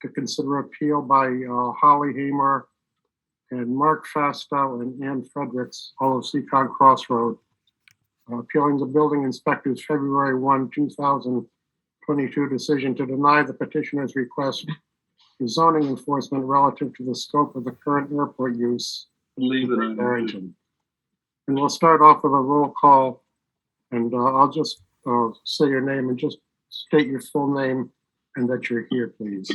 to consider appeal by Holly Hamer and Mark Fastow and Ann Fredericks, all of Seacon Crossroad, appealing the building inspector's February 1, 2022 decision to deny the petitioner's request for zoning enforcement relative to the scope of the current airport use in Barrington. And we'll start off with a roll call, and I'll just say your name and just state your full name and that you're here, please.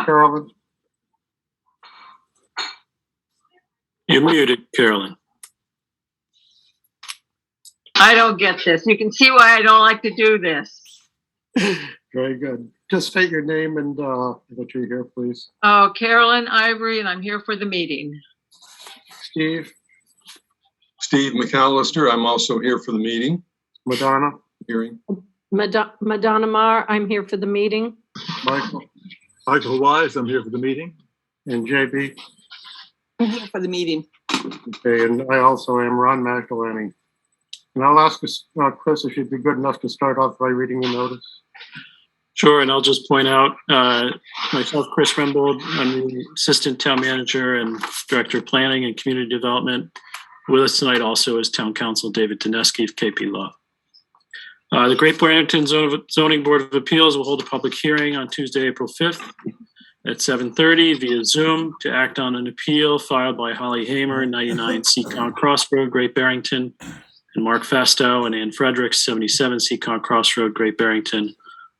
Carolyn? You're muted, Carolyn. I don't get this. You can see why I don't like to do this. Very good. Just state your name and that you're here, please. Oh, Carolyn Ivory, and I'm here for the meeting. Steve? Steve McAllister, I'm also here for the meeting. Madonna? Hearing. Madonna Marr, I'm here for the meeting. Michael? Michael Wise, I'm here for the meeting. And JB? I'm here for the meeting. Okay, and I also am Ron Magdalene. And I'll ask Chris if you'd be good enough to start off by reading the notice. Sure, and I'll just point out, myself, Chris Rembold, I'm the Assistant Town Manager and Director of Planning and Community Development. With us tonight also is Town Council David Dineski of KP Law. The Great Barrington Zoning Board of Appeals will hold a public hearing on Tuesday, April 5th at 7:30 via Zoom to act on an appeal filed by Holly Hamer, 99 Seacon Crossroad, Great Barrington, and Mark Fastow and Ann Fredericks, 77 Seacon Crossroad, Great Barrington,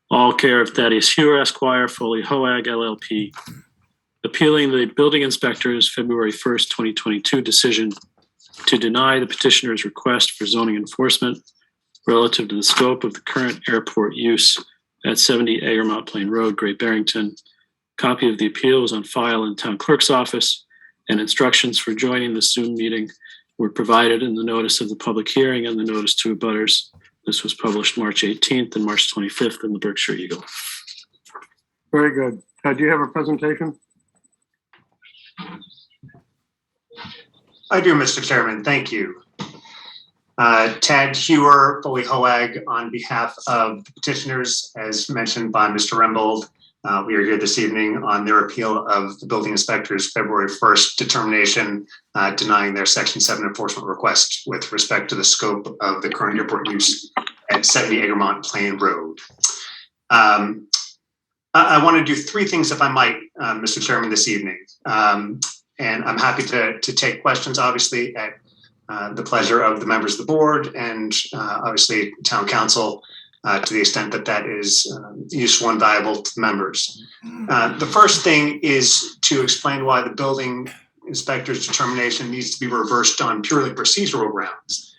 all care of Thaddeus Hewer, Esquire, Foley Hoag, LLP, appealing the building inspector's February 1st, 2022 decision to deny the petitioner's request for zoning enforcement relative to the scope of the current airport use at 70 Egremont Plain Road, Great Barrington. Copy of the appeal is on file in Town Clerk's office, and instructions for joining the Zoom meeting were provided in the notice of the public hearing and the notice to abutters. This was published March 18th and March 25th in the Berkshire Eagle. Very good. Do you have a presentation? I do, Mr. Chairman. Thank you. Tad Hewer, Foley Hoag, on behalf of the petitioners, as mentioned by Mr. Rembold, we are here this evening on their appeal of the building inspector's February 1st determination denying their Section 7 enforcement request with respect to the scope of the current airport use at 70 Egremont Plain Road. I want to do three things, if I might, Mr. Chairman, this evening. And I'm happy to take questions, obviously, at the pleasure of the members of the board and obviously town council to the extent that that is useful and valuable to the members. The first thing is to explain why the building inspector's determination needs to be reversed on purely procedural grounds,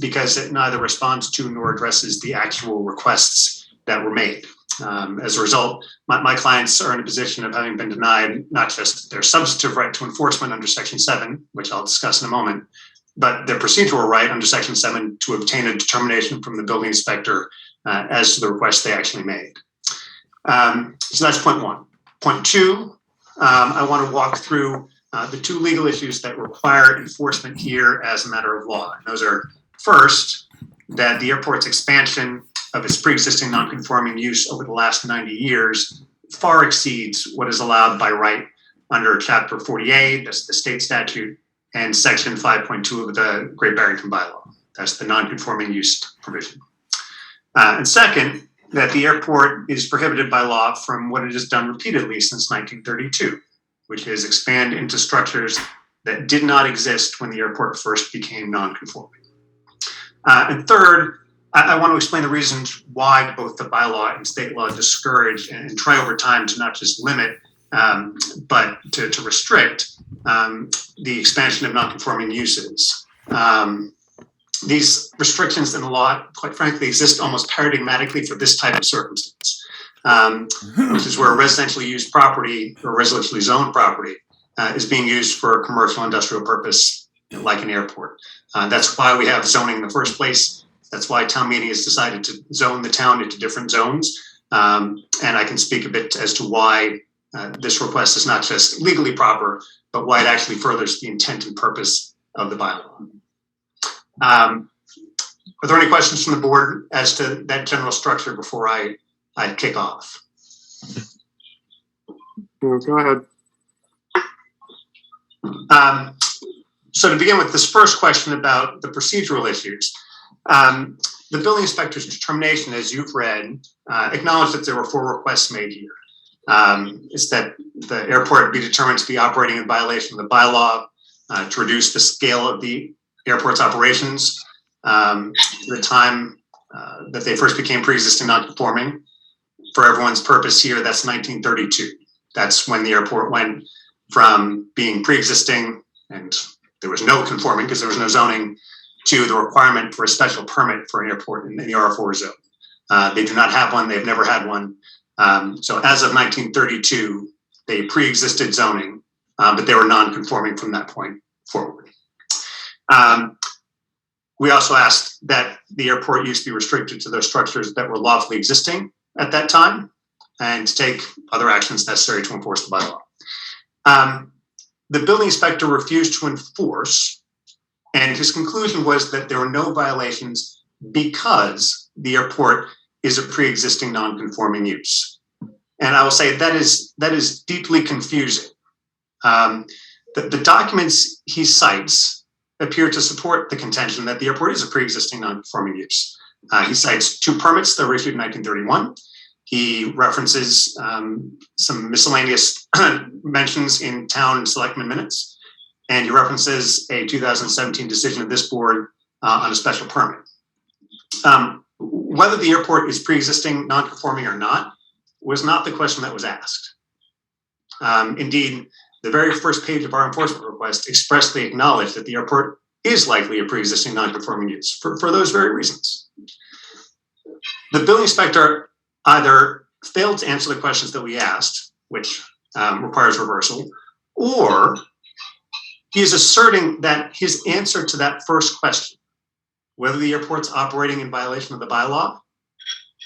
because it neither responds to nor addresses the actual requests that were made. As a result, my clients are in a position of having been denied not just their substantive right to enforcement under Section 7, which I'll discuss in a moment, but their procedural right under Section 7 to obtain a determination from the building inspector as to the request they actually made. So that's point one. Point two, I want to walk through the two legal issues that require enforcement here as a matter of law. And those are, first, that the airport's expansion of its pre-existing non-conforming use over the last 90 years far exceeds what is allowed by right under Chapter 48, that's the state statute, and Section 5.2 of the Great Barrington Bylaw. That's the non-conforming use provision. And second, that the airport is prohibited by law from what it has done repeatedly since 1932, which is expand into structures that did not exist when the airport first became non-conforming. And third, I want to explain the reasons why both the bylaw and state law discourage and try over time to not just limit, but to restrict the expansion of non-conforming uses. These restrictions in the law, quite frankly, exist almost paradigmatically for this type of circumstance, which is where a residentially used property or residentially zoned property is being used for a commercial industrial purpose, like an airport. That's why we have zoning in the first place. That's why town meeting has decided to zone the town into different zones. And I can speak a bit as to why this request is not just legally proper, but why it actually furthers the intent and purpose of the bylaw. Are there any questions from the board as to that general structure before I kick off? Go ahead. So to begin with this first question about the procedural issues, the building inspector's determination, as you've read, acknowledged that there were 4 requests made here. Is that the airport be determined to be operating in violation of the bylaw, to reduce the scale of the airport's operations, to the time that they first became pre-existing non-conforming. For everyone's purpose here, that's 1932. That's when the airport went from being pre-existing and there was no conforming because there was no zoning to the requirement for a special permit for an airport in the R4 zone. They do not have one. They've never had one. So as of 1932, they pre-existed zoning, but they were non-conforming from that point forward. We also asked that the airport use be restricted to those structures that were lawfully existing at that time and to take other actions necessary to enforce the bylaw. The building inspector refused to enforce, and his conclusion was that there were no violations because the airport is a pre-existing non-conforming use. And I will say that is deeply confusing. The documents he cites appear to support the contention that the airport is a pre-existing non-conforming use. He cites 2 permits that were issued in 1931. He references some miscellaneous mentions in town selectmen minutes, and he references a 2017 decision of this board on a special permit. Whether the airport is pre-existing non-conforming or not was not the question that was asked. Indeed, the very first page of our enforcement request expressly acknowledged that the airport is likely a pre-existing non-conforming use for those very reasons. The building inspector either failed to answer the questions that we asked, which requires reversal, or he is asserting that his answer to that first question, whether the airport's operating in violation of the bylaw,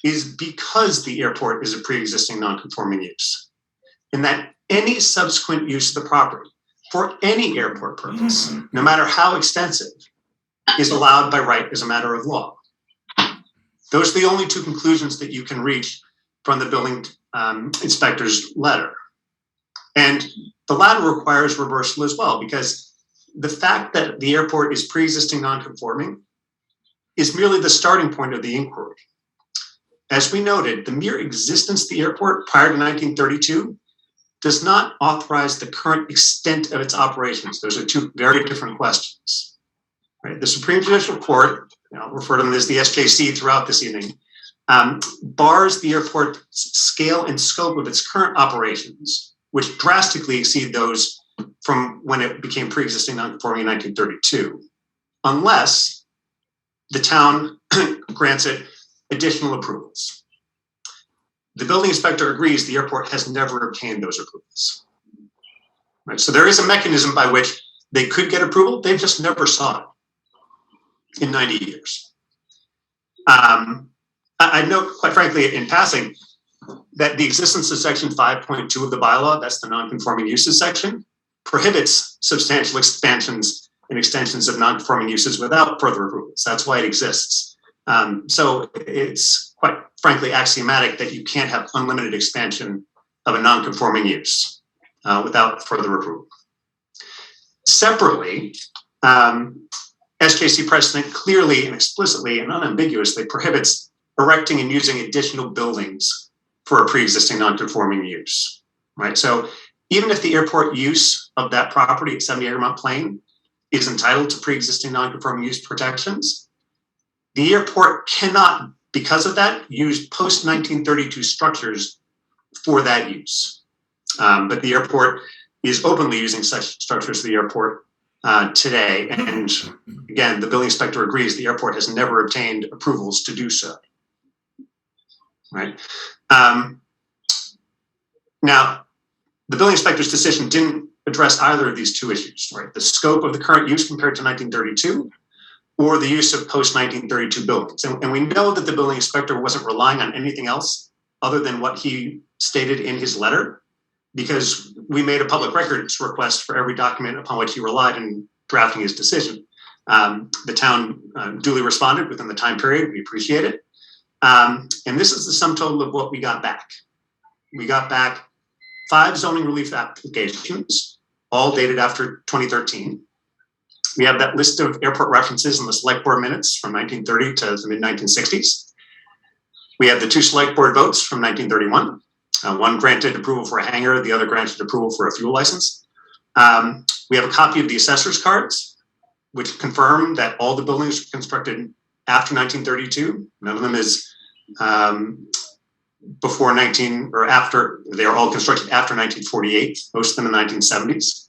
is because the airport is a pre-existing non-conforming use, and that any subsequent use of the property for any airport purpose, no matter how extensive, is allowed by right as a matter of law. Those are the only 2 conclusions that you can reach from the building inspector's letter. And the latter requires reversal as well, because the fact that the airport is pre-existing non-conforming is merely the starting point of the inquiry. As we noted, the mere existence of the airport prior to 1932 does not authorize the current extent of its operations. Those are 2 very different questions. Right? The Supreme Judicial Court, I'll refer to them as the SJC throughout this evening, bars the airport's scale and scope of its current operations, which drastically exceed those from when it became pre-existing non-conforming in 1932, unless the town grants it additional approvals. The building inspector agrees the airport has never obtained those approvals. Right? So there is a mechanism by which they could get approval, they've just never sought it in 90 years. I note, quite frankly, in passing, that the existence of section 5.2 of the bylaw, that's the non-conforming uses section, prohibits substantial expansions and extensions of non-conforming uses without further approvals. That's why it exists. So it's quite frankly axiomatic that you can't have unlimited expansion of a non-conforming use without further approval. Separately, SJC precedent clearly and explicitly and unambiguously prohibits erecting and using additional buildings for a pre-existing non-conforming use, right? So even if the airport use of that property at 70 Egremont Plain is entitled to pre-existing non-conforming use protections, the airport cannot, because of that, use post-1932 structures for that use. But the airport is openly using such structures at the airport today. And again, the building inspector agrees the airport has never obtained approvals to do so. Right. Now, the building inspector's decision didn't address either of these 2 issues, right? The scope of the current use compared to 1932 or the use of post-1932 buildings. And we know that the building inspector wasn't relying on anything else other than what he stated in his letter, because we made a public records request for every document upon which he relied in drafting his decision. The town duly responded within the time period. We appreciate it. And this is the sum total of what we got back. We got back 5 zoning relief applications, all dated after 2013. We have that list of airport references in the select board minutes from 1930 to the mid-1960s. We have the 2 select board votes from 1931. One granted approval for a hangar, the other granted approval for a fuel license. We have a copy of the assessor's cards, which confirm that all the buildings were constructed after 1932. None of them is before 19 or after. They are all constructed after 1948, most of them in the 1970s.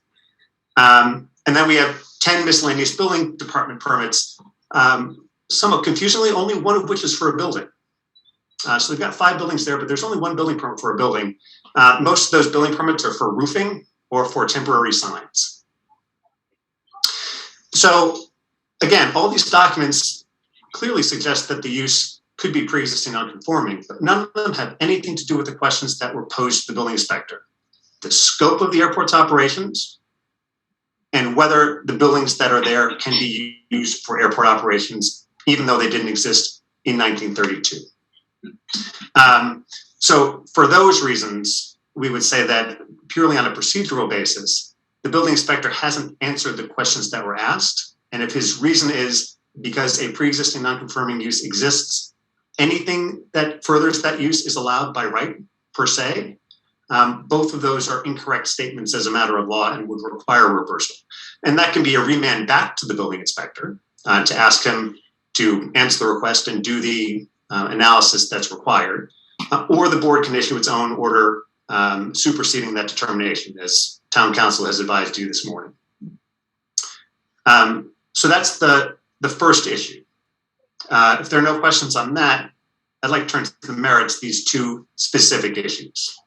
And then we have 10 miscellaneous building department permits, somewhat confusingly, only one of which is for a building. So they've got 5 buildings there, but there's only one building permit for a building. Most of those building permits are for roofing or for temporary signs. So again, all these documents clearly suggest that the use could be pre-existing non-conforming, but none of them have anything to do with the questions that were posed to the building inspector. The scope of the airport's operations and whether the buildings that are there can be used for airport operations, even though they didn't exist in 1932. So for those reasons, we would say that purely on a procedural basis, the building inspector hasn't answered the questions that were asked. And if his reason is because a pre-existing non-conforming use exists, anything that furthers that use is allowed by right per se, both of those are incorrect statements as a matter of law and would require reversal. And that can be a remand back to the building inspector to ask him to answer the request and do the analysis that's required, or the board can issue its own order superseding that determination, as town council has advised you this morning. So that's the first issue. If there are no questions on that, I'd like to turn to the merits, these 2 specific issues.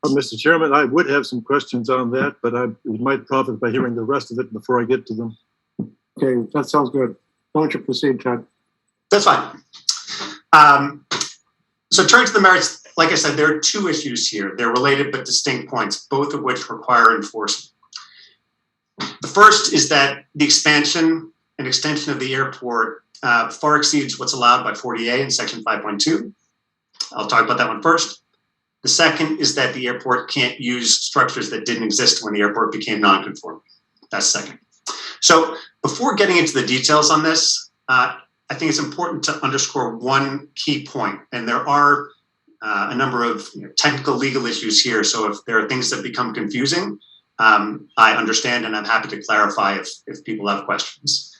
Mr. Chairman, I would have some questions on that, but I might profit by hearing the rest of it before I get to them. Okay, that sounds good. Why don't you proceed, Ted? That's fine. So turning to the merits, like I said, there are 2 issues here. They're related but distinct points, both of which require enforcement. The first is that the expansion and extension of the airport far exceeds what's allowed by 40A in section 5.2. I'll talk about that one first. The second is that the airport can't use structures that didn't exist when the airport became non-conforming. That's second. So before getting into the details on this, I think it's important to underscore one key point, and there are a number of technical legal issues here. So if there are things that become confusing, I understand and I'm happy to clarify if people have questions.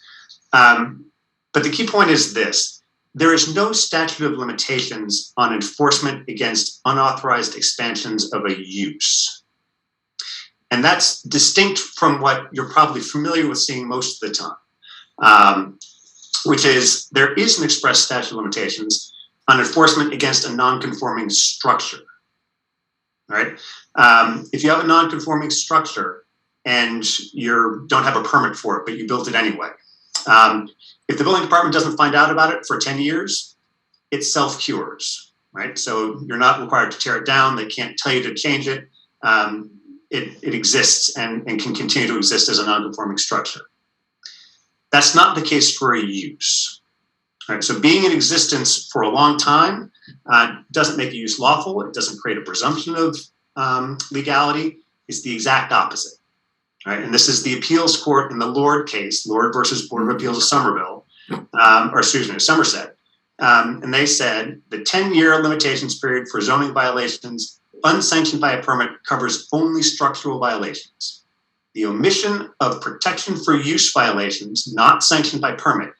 But the key point is this: there is no statute of limitations on enforcement against unauthorized expansions of a use. And that's distinct from what you're probably familiar with seeing most of the time, which is there is an express statute of limitations on enforcement against a non-conforming structure, right? If you have a non-conforming structure and you don't have a permit for it, but you built it anyway, if the building department doesn't find out about it for 10 years, it self-cures, right? So you're not required to tear it down. They can't tell you to change it. It exists and can continue to exist as a non-conforming structure. That's not the case for a use, right? So being in existence for a long time doesn't make a use lawful. It doesn't create a presumption of legality. It's the exact opposite. Right, and this is the appeals court in the Lord case, Lord versus Board of Appeals of Somerville, Somerset. And they said the 10-year limitations period for zoning violations unsanctioned by a permit covers only structural violations. The omission of protection for use violations not sanctioned by permit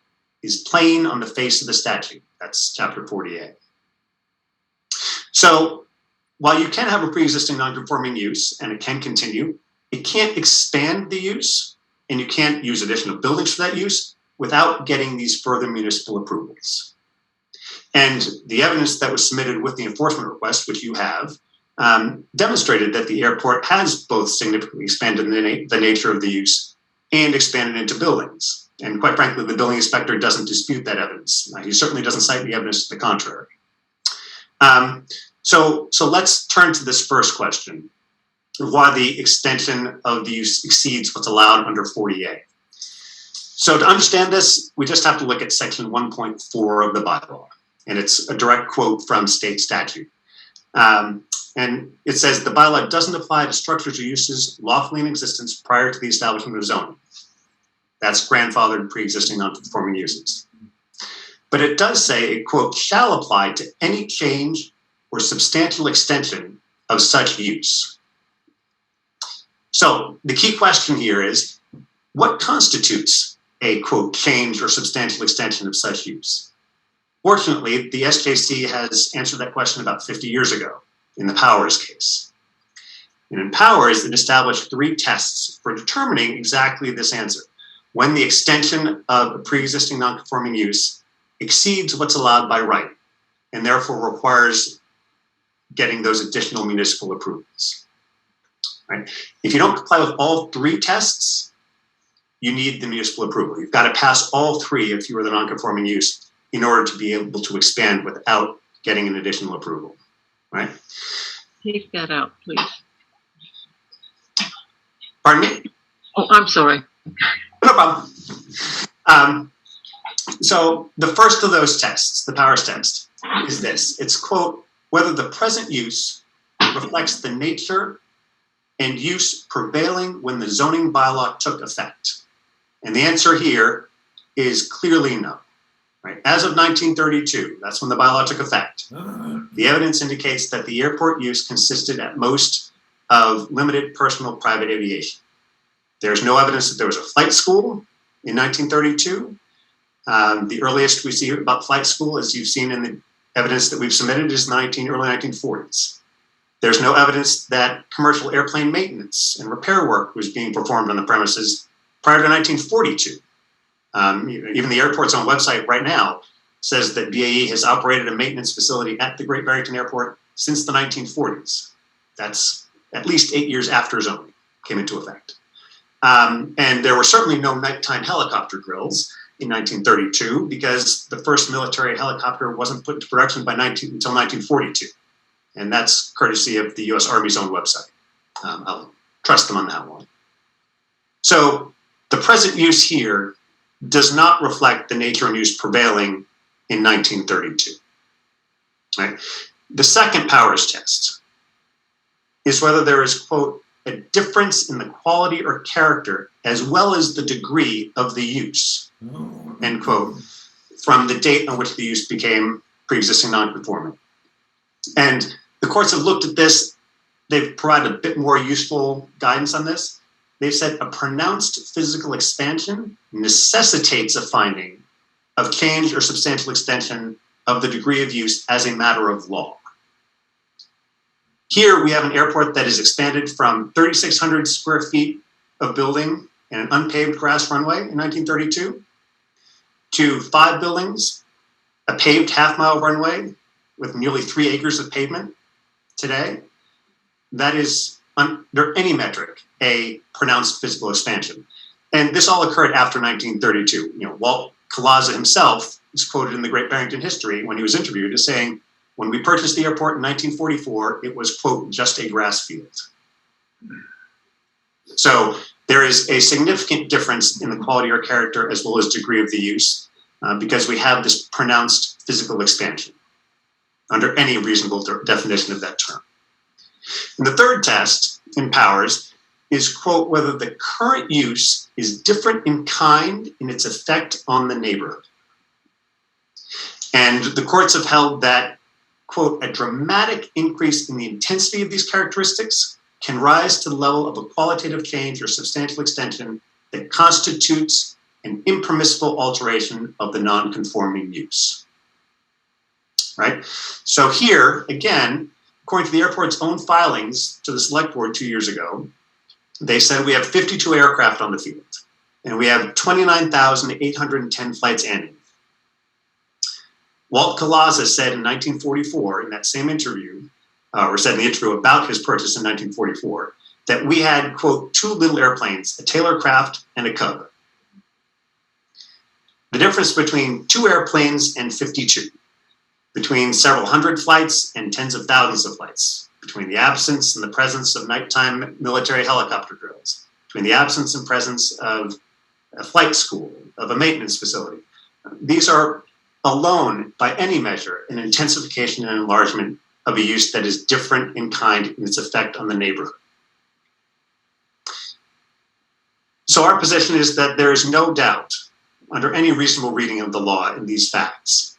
is plain on the face of the statute. That's chapter 48. So while you can have a pre-existing non-conforming use and it can continue, it can't expand the use, and you can't use additional buildings for that use without getting these further municipal approvals. And the evidence that was submitted with the enforcement request, which you have, demonstrated that the airport has both significantly expanded the nature of the use and expanded into buildings. And quite frankly, the building inspector doesn't dispute that evidence. He certainly doesn't cite the evidence to the contrary. So let's turn to this first question: why the extension of the use exceeds what's allowed under 40A. So to understand this, we just have to look at section 1.4 of the bylaw, and it's a direct quote from state statute. And it says the bylaw doesn't apply to structures or uses lawfully in existence prior to the establishment of zoning. That's grandfathered pre-existing non-conforming uses. But it does say it, quote, shall apply to any change or substantial extension of such use. So the key question here is, what constitutes a, quote, change or substantial extension of such use? Fortunately, the SJC has answered that question about 50 years ago in the Powers case. And in Powers, it established 3 tests for determining exactly this answer. When the extension of a pre-existing non-conforming use exceeds what's allowed by right, and therefore requires getting those additional municipal approvals. Right? If you don't comply with all 3 tests, you need the municipal approval. You've got to pass all 3 if you are the non-conforming use in order to be able to expand without getting an additional approval. Right? Take that out, please. Pardon me? Oh, I'm sorry. No problem. So the first of those tests, the Powers test, is this. It's, quote, whether the present use reflects the nature and use prevailing when the zoning bylaw took effect. And the answer here is clearly no. Right? As of 1932, that's when the bylaw took effect. The evidence indicates that the airport use consisted at most of limited personal private aviation. There's no evidence that there was a flight school in 1932. The earliest we see about flight school, as you've seen in the evidence that we've submitted, is early 1940s. There's no evidence that commercial airplane maintenance and repair work was being performed on the premises prior to 1942. Even the airport's own website right now says that BAE has operated a maintenance facility at the Great Barrington Airport since the 1940s. That's at least 8 years after zoning came into effect. And there were certainly no nighttime helicopter drills in 1932 because the first military helicopter wasn't put into production until 1942. And that's courtesy of the US Army's own website. I'll trust them on that one. So the present use here does not reflect the nature and use prevailing in 1932. Right? The second Powers test is whether there is, quote, a difference in the quality or character as well as the degree of the use, end quote, from the date on which the use became pre-existing non-conforming. And the courts have looked at this. They've provided a bit more useful guidance on this. They've said a pronounced physical expansion necessitates a finding of change or substantial extension of the degree of use as a matter of law. Here we have an airport that is expanded from 3,600 square feet of building and an unpaved grass runway in 1932 to 5 buildings, a paved half-mile runway with nearly 3 acres of pavement today. That is, under any metric, a pronounced physical expansion. And this all occurred after 1932. Walt Collaza himself is quoted in the Great Barrington History when he was interviewed as saying, when we purchased the airport in 1944, it was, quote, just a grass field. So there is a significant difference in the quality or character as well as degree of the use because we have this pronounced physical expansion under any reasonable definition of that term. And the third test in Powers is, quote, whether the current use is different in kind in its effect on the neighborhood. And the courts have held that, quote, a dramatic increase in the intensity of these characteristics can rise to the level of a qualitative change or substantial extension that constitutes an impermissible alteration of the non-conforming use. Right? So here, again, according to the airport's own filings to the select board 2 years ago, they said we have 52 aircraft on the field and we have 29,810 flights annually. Walt Collaza said in 1944, in that same interview, or said in the interview about his purchase in 1944, that we had, quote, 2 little airplanes, a Taylor Craft and a Cub. The difference between 2 airplanes and 52, between several hundred flights and tens of thousands of flights, between the absence and the presence of nighttime military helicopter drills, between the absence and presence of a flight school, of a maintenance facility. These are alone, by any measure, an intensification and enlargement of a use that is different in kind in its effect on the neighborhood. So our position is that there is no doubt, under any reasonable reading of the law in these facts,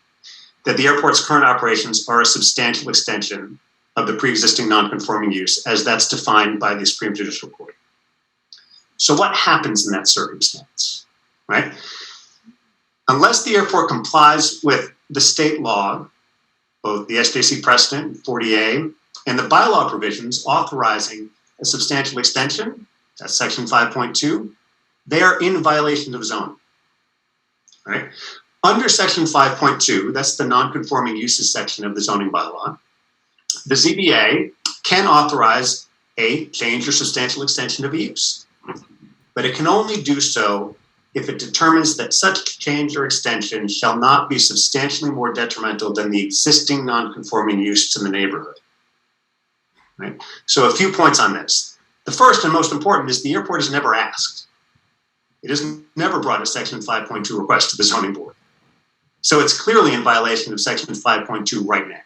that the airport's current operations are a substantial extension of the pre-existing non-conforming use as that's defined by the Supreme Judicial Court. So what happens in that circumstance, right? Unless the airport complies with the state law, both the SJC precedent, 40A, and the bylaw provisions authorizing a substantial extension, that's section 5.2, they are in violation of zoning, right? Under section 5.2, that's the non-conforming uses section of the zoning bylaw, the ZBA can authorize a change or substantial extension of a use, but it can only do so if it determines that such change or extension shall not be substantially more detrimental than the existing non-conforming use to the neighborhood. Right? So a few points on this. The first and most important is the airport is never asked. It has never brought a section 5.2 request to the zoning board. So it's clearly in violation of section 5.2 right now.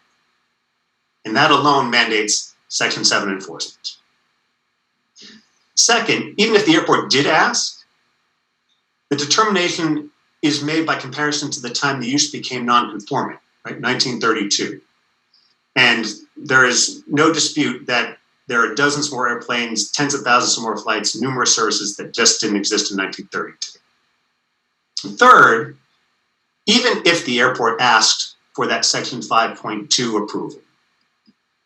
And that alone mandates section 7 enforcement. Second, even if the airport did ask, the determination is made by comparison to the time the use became non-conforming, right, 1932. And there is no dispute that there are dozens more airplanes, tens of thousands more flights, numerous services that just didn't exist in 1932. And third, even if the airport asked for that section 5.2 approval,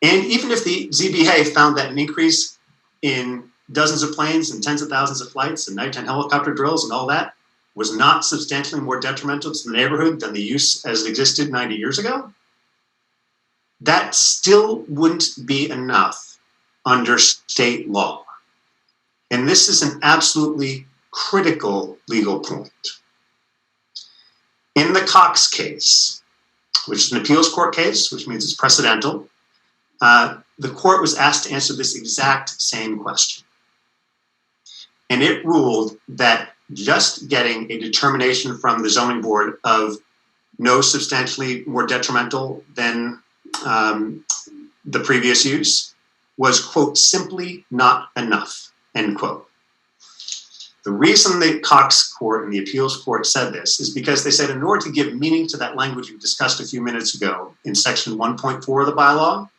and even if the ZBA found that an increase in dozens of planes and tens of thousands of flights and nighttime helicopter drills and all that was not substantially more detrimental to the neighborhood than the use as it existed 90 years ago, that still wouldn't be enough under state law. And this is an absolutely critical legal point. In the Cox case, which is an appeals court case, which means it's precedental, the court was asked to answer this exact same question. And it ruled that just getting a determination from the zoning board of no substantially more detrimental than the previous use was, quote, simply not enough, end quote. The reason the Cox court and the appeals court said this is because they said in order to give meaning to that language we discussed a few minutes ago in section 1.4 of the bylaw,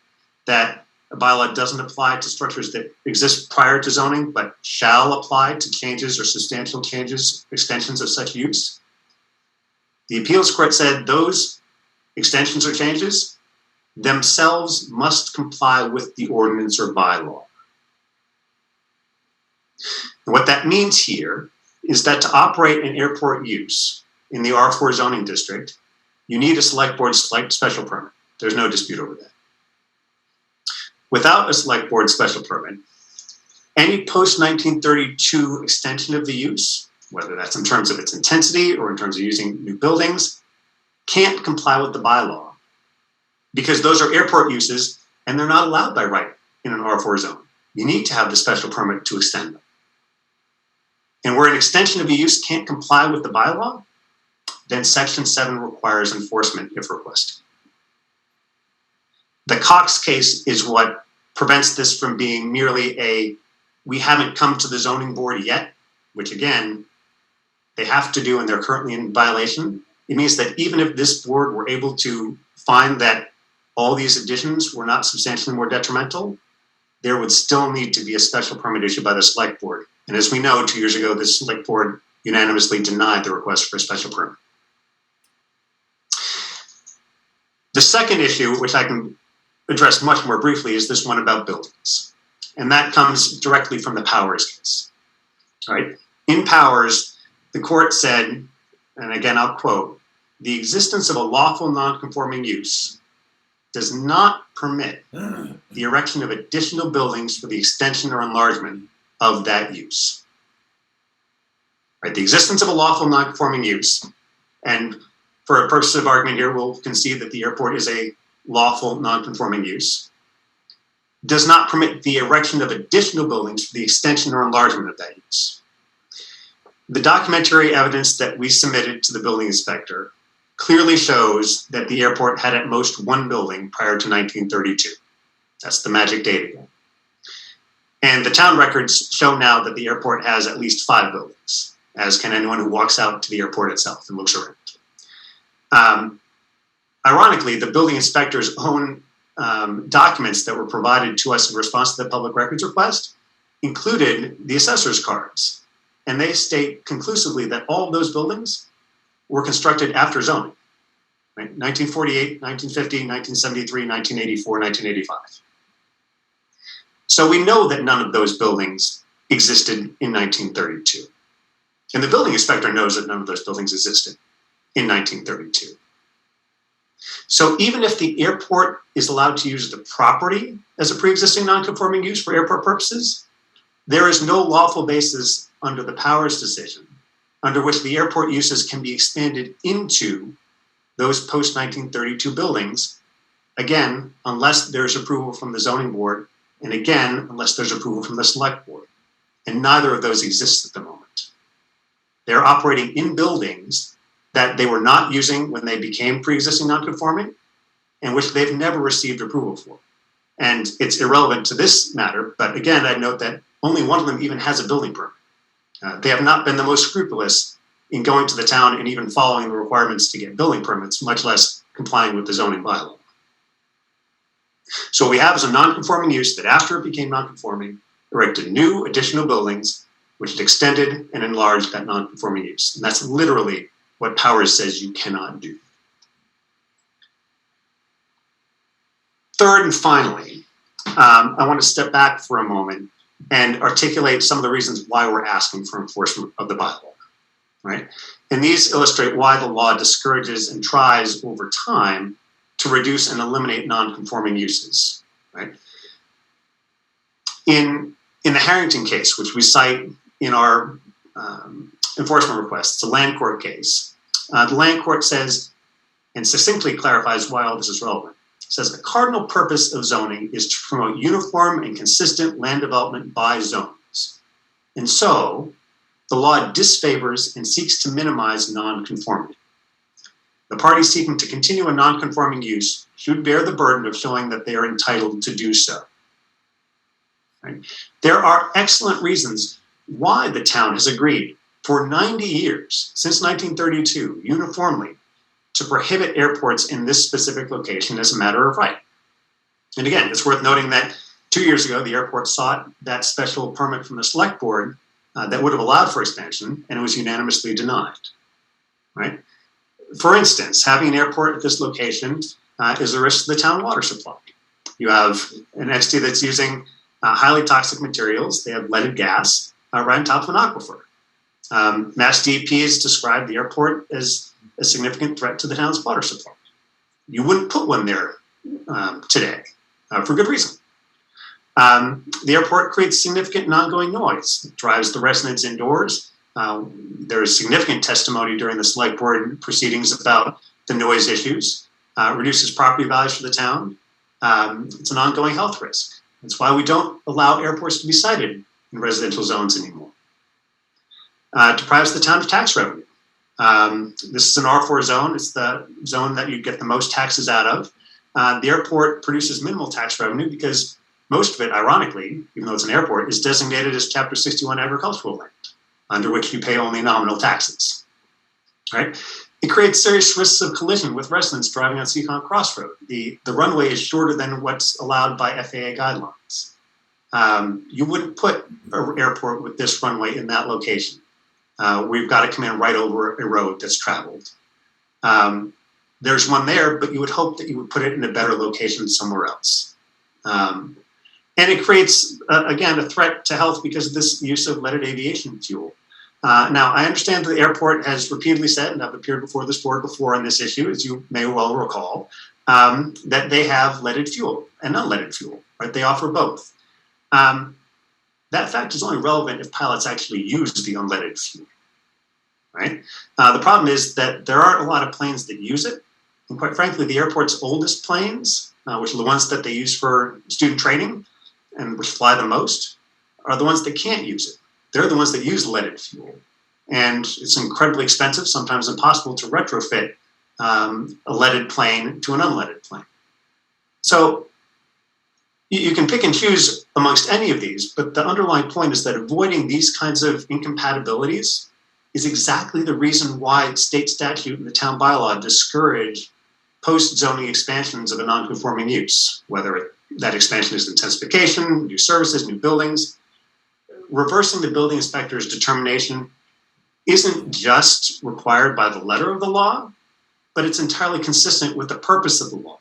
that a bylaw doesn't apply to structures that exist prior to zoning, but shall apply to changes or substantial changes, extensions of such use. The appeals court said those extensions or changes themselves must comply with the ordinance or bylaw. And what that means here is that to operate an airport use in the R4 zoning district, you need a select board special permit. There's no dispute over that. Without a select board special permit, any post-1932 extension of the use, whether that's in terms of its intensity or in terms of using new buildings, can't comply with the bylaw because those are airport uses and they're not allowed by right in an R4 zone. You need to have the special permit to extend them. And where an extension of a use can't comply with the bylaw, then section 7 requires enforcement if requested. The Cox case is what prevents this from being merely a, we haven't come to the zoning board yet, which again, they have to do and they're currently in violation. It means that even if this board were able to find that all these additions were not substantially more detrimental, there would still need to be a special permit issued by the select board. And as we know, 2 years ago, the select board unanimously denied the request for a special permit. The second issue, which I can address much more briefly, is this one about buildings. And that comes directly from the Powers case. All right? In Powers, the court said, and again, I'll quote, the existence of a lawful non-conforming use does not permit the erection of additional buildings for the extension or enlargement of that use. Right? The existence of a lawful non-conforming use, and for a purpose of argument here, we'll concede that the airport is a lawful non-conforming use, does not permit the erection of additional buildings for the extension or enlargement of that use. The documentary evidence that we submitted to the building inspector clearly shows that the airport had at most one building prior to 1932. That's the magic date again. And the town records show now that the airport has at least 5 buildings, as can anyone who walks out to the airport itself and looks around. Ironically, the building inspector's own documents that were provided to us in response to the public records request included the assessor's cards. And they state conclusively that all of those buildings were constructed after zoning, right? 1948, 1950, 1973, 1984, 1985. So we know that none of those buildings existed in 1932. And the building inspector knows that none of those buildings existed in 1932. So even if the airport is allowed to use the property as a pre-existing non-conforming use for airport purposes, there is no lawful basis under the Powers decision under which the airport uses can be expanded into those post-1932 buildings, again, unless there's approval from the zoning board, and again, unless there's approval from the select board. And neither of those exists at the moment. They're operating in buildings that they were not using when they became pre-existing non-conforming, and which they've never received approval for. And it's irrelevant to this matter, but again, I'd note that only one of them even has a building permit. They have not been the most scrupulous in going to the town and even following the requirements to get building permits, much less complying with the zoning bylaw. So what we have is a non-conforming use that after it became non-conforming, erected new additional buildings, which extended and enlarged that non-conforming use. And that's literally what Powers says you cannot do. Third and finally, I want to step back for a moment and articulate some of the reasons why we're asking for enforcement of the bylaw, right? And these illustrate why the law discourages and tries over time to reduce and eliminate non-conforming uses, right? In the Harrington case, which we cite in our enforcement request, it's a land court case. The land court says, and succinctly clarifies why all this is relevant. It says, the cardinal purpose of zoning is to promote uniform and consistent land development by zones. And so, the law disfavors and seeks to minimize non-conformity. The party seeking to continue a non-conforming use should bear the burden of showing that they are entitled to do so. Right? There are excellent reasons why the town has agreed for 90 years, since 1932, uniformly, to prohibit airports in this specific location as a matter of right. And again, it's worth noting that 2 years ago, the airport sought that special permit from the select board that would have allowed for expansion, and it was unanimously denied, right? For instance, having an airport at this location is a risk to the town water supply. You have an entity that's using highly toxic materials. They have leaded gas right on top of an aquifer. Mass DEP has described the airport as a significant threat to the town's water supply. You wouldn't put one there today for good reason. The airport creates significant and ongoing noise. It drives the residents indoors. There is significant testimony during the select board proceedings about the noise issues. Reduces property values for the town. It's an ongoing health risk. That's why we don't allow airports to be sited in residential zones anymore. Deprives the town of tax revenue. This is an R4 zone. It's the zone that you get the most taxes out of. The airport produces minimal tax revenue because most of it, ironically, even though it's an airport, is designated as Chapter 61 agricultural land, under which you pay only nominal taxes, right? It creates serious risks of collision with residents driving on Seacon Crossroad. The runway is shorter than what's allowed by FAA guidelines. You wouldn't put an airport with this runway in that location. We've got to come in right over a road that's traveled. There's one there, but you would hope that you would put it in a better location somewhere else. And it creates, again, a threat to health because of this use of leaded aviation fuel. Now, I understand that the airport has repeatedly said, and I've appeared before this board before on this issue, as you may well recall, that they have leaded fuel and unleaded fuel, right? They offer both. That fact is only relevant if pilots actually use the unleaded fuel, right? The problem is that there aren't a lot of planes that use it. And quite frankly, the airport's oldest planes, which are the ones that they use for student training and which fly the most, are the ones that can't use it. They're the ones that use leaded fuel. And it's incredibly expensive, sometimes impossible to retrofit a leaded plane to an unleaded plane. So you can pick and choose amongst any of these, but the underlying point is that avoiding these kinds of incompatibilities is exactly the reason why state statute and the town bylaw discourage post-zoning expansions of a non-conforming use, whether that expansion is intensification, new services, new buildings. Reversing the building inspector's determination isn't just required by the letter of the law, but it's entirely consistent with the purpose of the law,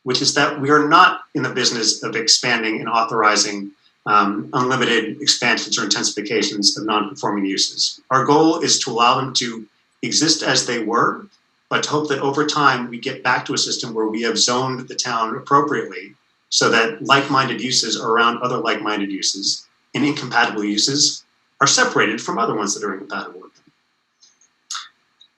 which is that we are not in the business of expanding and authorizing unlimited expansions or intensifications of non-conforming uses. Our goal is to allow them to exist as they were, but to hope that over time we get back to a system where we have zoned the town appropriately so that like-minded uses are around other like-minded uses and incompatible uses are separated from other ones that are incompatible with them.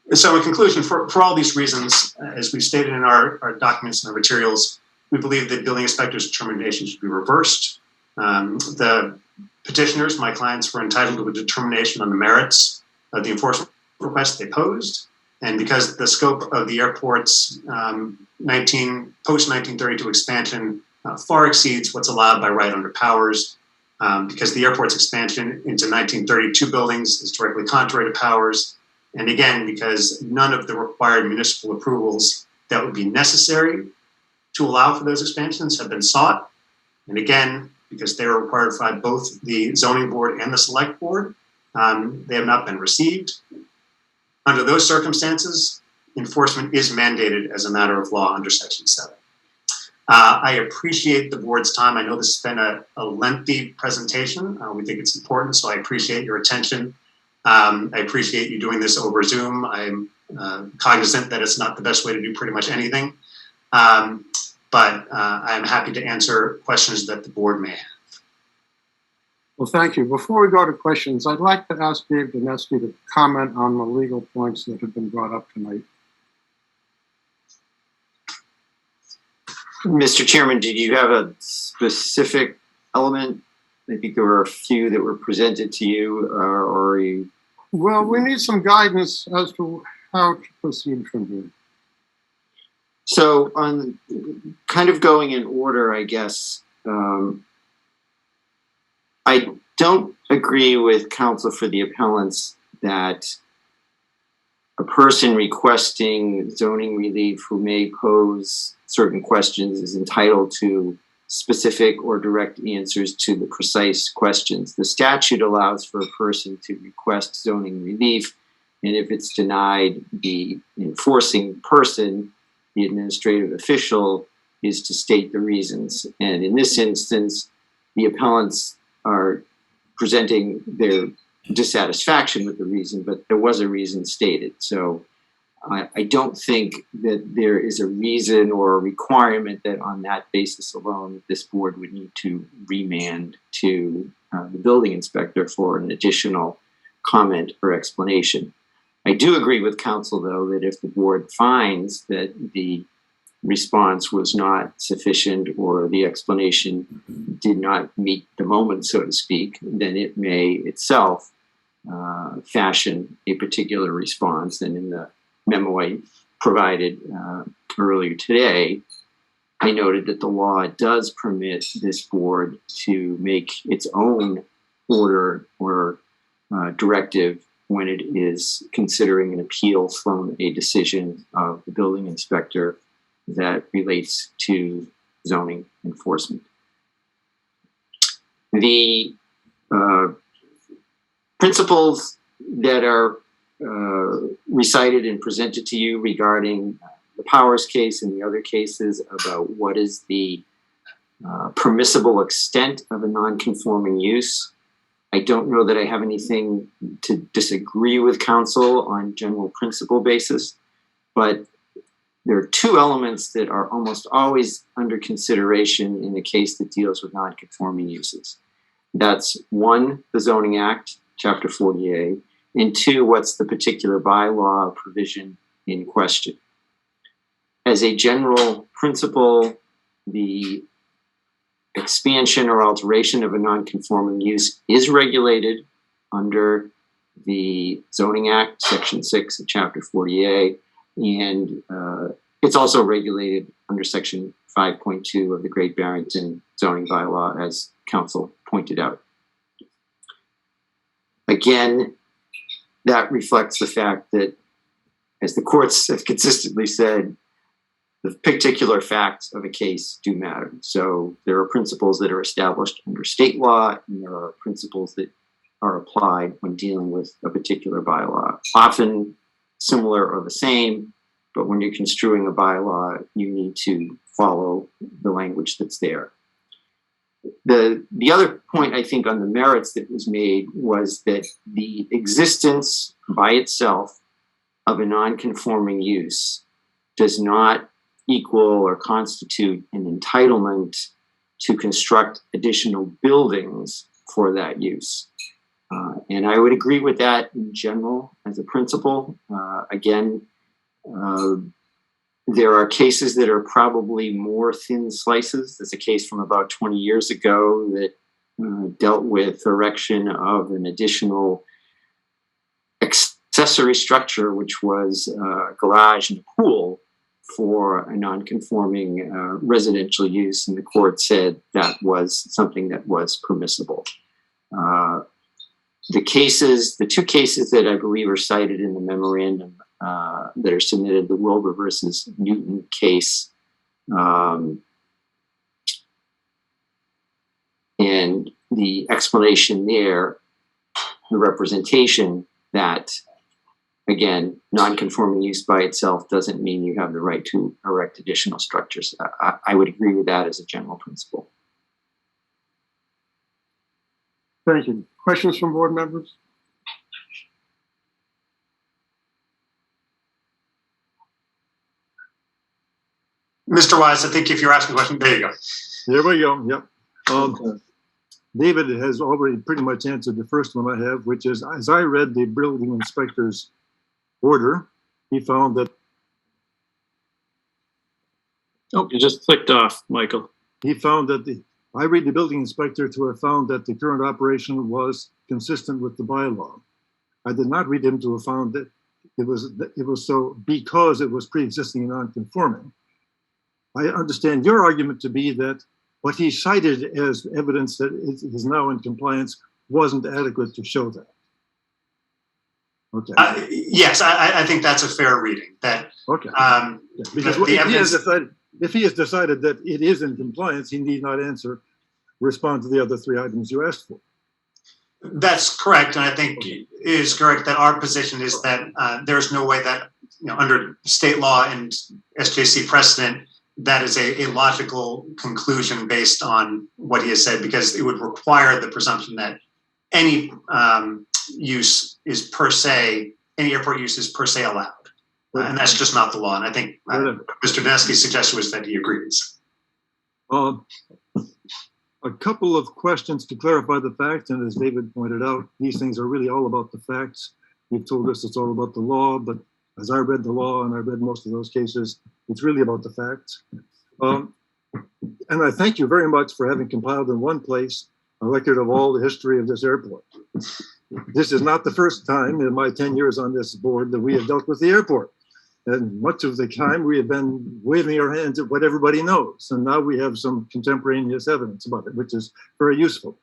And so in conclusion, for all these reasons, as we've stated in our documents and our materials, we believe that building inspector's determination should be reversed. The petitioners, my clients, were entitled to a determination on the merits of the enforcement request they posed. And because the scope of the airport's post-1932 expansion far exceeds what's allowed by right under powers, because the airport's expansion into 1932 buildings is directly contrary to powers, and again, because none of the required municipal approvals that would be necessary to allow for those expansions have been sought, and again, because they are required by both the zoning board and the select board, they have not been received. Under those circumstances, enforcement is mandated as a matter of law under Section 7. I appreciate the board's time. I know this has been a lengthy presentation. We think it's important, so I appreciate your attention. I appreciate you doing this over Zoom. I'm cognizant that it's not the best way to do pretty much anything, but I'm happy to answer questions that the board may have. Well, thank you. Before we go to questions, I'd like to ask Dave Dineski to comment on the legal points that have been brought up tonight. Mr. Chairman, did you have a specific element? I think there were a few that were presented to you, or you... Well, we need some guidance as to how to proceed from here. So, on kind of going in order, I guess, I don't agree with counsel for the appellants that a person requesting zoning relief who may pose certain questions is entitled to specific or direct answers to the precise questions. The statute allows for a person to request zoning relief, and if it's denied, the enforcing person, the administrative official, is to state the reasons. And in this instance, the appellants are presenting their dissatisfaction with the reason, but there was a reason stated. So I don't think that there is a reason or a requirement that on that basis alone, this board would need to remand to the building inspector for an additional comment or explanation. I do agree with counsel, though, that if the board finds that the response was not sufficient or the explanation did not meet the moment, so to speak, then it may itself fashion a particular response. And in the memo I provided earlier today, I noted that the law does permit this board to make its own order or directive when it is considering an appeal from a decision of the building inspector that relates to zoning enforcement. The principles that are recited and presented to you regarding the Powers case and the other cases about what is the permissible extent of a non-conforming use, I don't know that I have anything to disagree with counsel on general principle basis, but there are two elements that are almost always under consideration in a case that deals with non-conforming uses. That's one, the Zoning Act, Chapter 40A, and two, what's the particular bylaw provision in question. As a general principle, the expansion or alteration of a non-conforming use is regulated under the Zoning Act, Section 6 of Chapter 40A, And it's also regulated under section 5.2 of the Great Barrington zoning bylaw, as council pointed out. Again, that reflects the fact that, as the courts have consistently said, the particular facts of a case do matter. So there are principles that are established under state law, and there are principles that are applied when dealing with a particular bylaw. Often similar or the same, but when you're construing a bylaw, you need to follow the language that's there. The other point, I think, on the merits that was made was that the existence by itself of a non-conforming use does not equal or constitute an entitlement to construct additional buildings for that use. And I would agree with that in general as a principle. There are cases that are probably more thin slices. There's a case from about 20 years ago that dealt with erection of an additional accessory structure, which was a garage and a pool for a non-conforming residential use, and the court said that was something that was permissible. The two cases that I believe are cited in the memorandum that are submitted, the Wilbur versus Newton case, and the explanation there, the representation that, again, non-conforming use by itself doesn't mean you have the right to erect additional structures. I would agree with that as a general principle. Thank you. Questions from board members? Mr. Wise, I think if you're asking a question, there you go. There we go, yep. David has already pretty much answered the first one I have, which is, as I read the building inspector's order, he found that Oh, you just clicked off, Michael. I read the building inspector to have found that the current operation was consistent with the bylaw. I did not read him to have found that it was so because it was pre-existing and non-conforming. I understand your argument to be that what he cited as evidence that it is now in compliance wasn't adequate to show that. Okay. Yes, I think that's a fair reading. That okay. Yeah, because if he has decided that it is in compliance, he need not respond to the other three items you asked for. That's correct, and I think it is correct that our position is that there's no way that, under state law and SJC precedent, that is a logical conclusion based on what he has said, because it would require the presumption that any use is per se, any airport use is per se allowed. And that's just not the law. And I think Mr. Doneski's suggestion was that he agrees. A couple of questions to clarify the facts. And as David pointed out, these things are really all about the facts. You've told us it's all about the law, but as I read the law and I read most of those cases, it's really about the facts. And I thank you very much for having compiled in one place a record of all the history of this airport. This is not the first time in my 10 years on this board that we have dealt with the airport. And much of the time we have been waving our hands at what everybody knows. And now we have some contemporaneous evidence about it, which is very useful.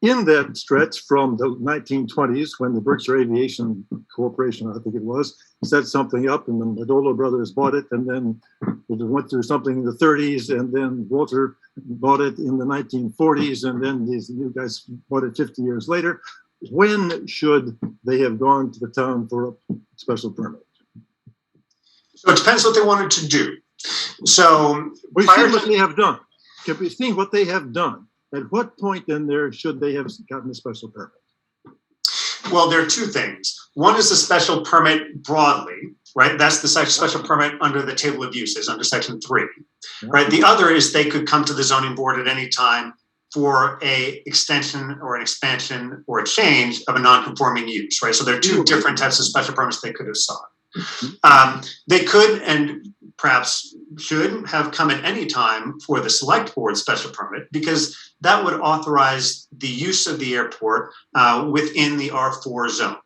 In that stretch from the 1920s, when the Berkshire Aviation Corporation, I think it was, set something up, and then the Dolo brothers bought it, and then it went through something in the 30s, and then Walter bought it in the 1940s, and then these new guys bought it 50 years later. When should they have gone to the town for a special permit? So it depends what they wanted to do. So we've seen what they have done. We've seen what they have done. At what point in there should they have gotten a special permit? Well, there are two things. One is a special permit broadly, right? That's the special permit under the table of uses under section 3, right? The other is they could come to the zoning board at any time for a extension or an expansion or a change of a non-conforming use, right? So there are two different types of special permits they could have sought. They could and perhaps should have come at any time for the select board special permit, because that would authorize the use of the airport within the R4 zone.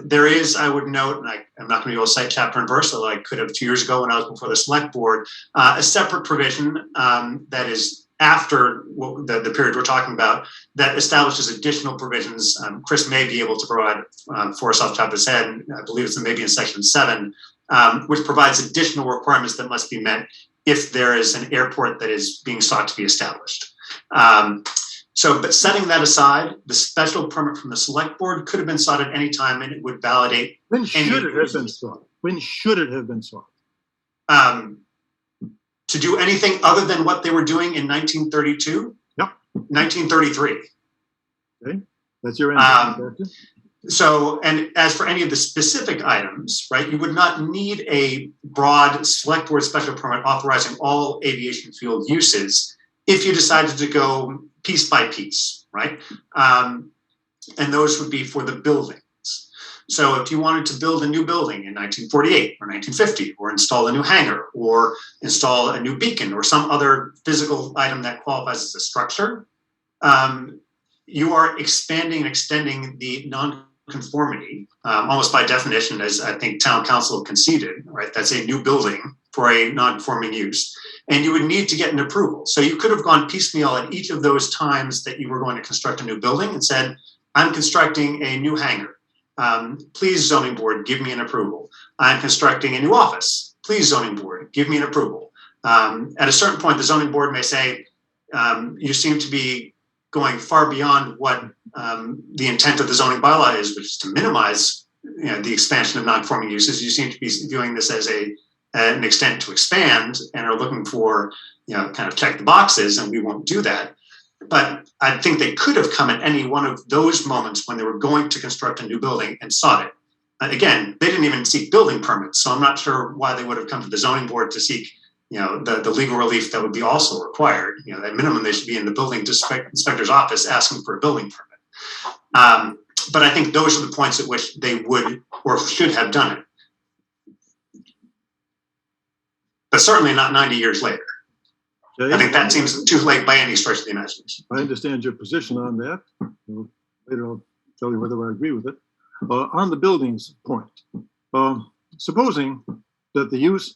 There is, I would note, and I'm not going to be able to cite chapter and verse, although I could have 2 years ago when I was before the select board, a separate provision that is after the period we're talking about that establishes additional provisions. Chris may be able to provide for us off the top of his head. I believe it's maybe in section 7, which provides additional requirements that must be met if there is an airport that is being sought to be established. But setting that aside, the special permit from the select board could have been sought at any time, and it would validate. When should it have been sought? When should it have been sought? To do anything other than what they were doing in 1932? Yep. 1933. Okay, that's your answer. So, and as for any of the specific items, right, you would not need a broad select board special permit authorizing all aviation fuel uses if you decided to go piece by piece, right? And those would be for the buildings. So if you wanted to build a new building in 1948 or 1950, or install a new hangar, or install a new beacon, or some other physical item that qualifies as a structure, you are expanding and extending the non-conformity, almost by definition, as I think town council conceded, right? That's a new building for a non-conforming use. And you would need to get an approval. So you could have gone piecemeal at each of those times that you were going to construct a new building and said, I'm constructing a new hangar. Please, zoning board, give me an approval. I'm constructing a new office. Please, zoning board, give me an approval. At a certain point, the zoning board may say, you seem to be going far beyond what the intent of the zoning bylaw is, which is to minimize the expansion of non-conforming uses. You seem to be viewing this as an extent to expand and are looking for, kind of check the boxes, and we won't do that. But I think they could have come at any one of those moments when they were going to construct a new building and sought it. Again, they didn't even seek building permits, so I'm not sure why they would have come to the zoning board to seek, the legal relief that would be also required. At minimum, they should be in the building inspector's office asking for a building permit. But I think those are the points at which they would or should have done it. But certainly not 90 years later. Okay. I think that seems too late by any stretch of the imagination. I understand your position on that. Later I'll tell you whether I agree with it. On the buildings point, supposing that the use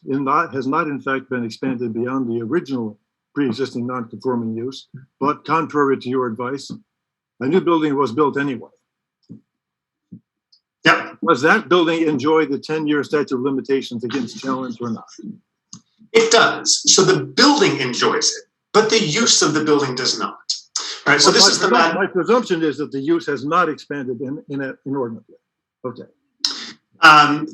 has not in fact been expanded beyond the original pre-existing non-conforming use, but contrary to your advice, a new building was built anyway. Yep. Does that building enjoy the 10-year statute of limitations against challenge or not? It does. So the building enjoys it, but the use of the building does not. All right. So this is the my presumption is that the use has not expanded inordinately. Okay.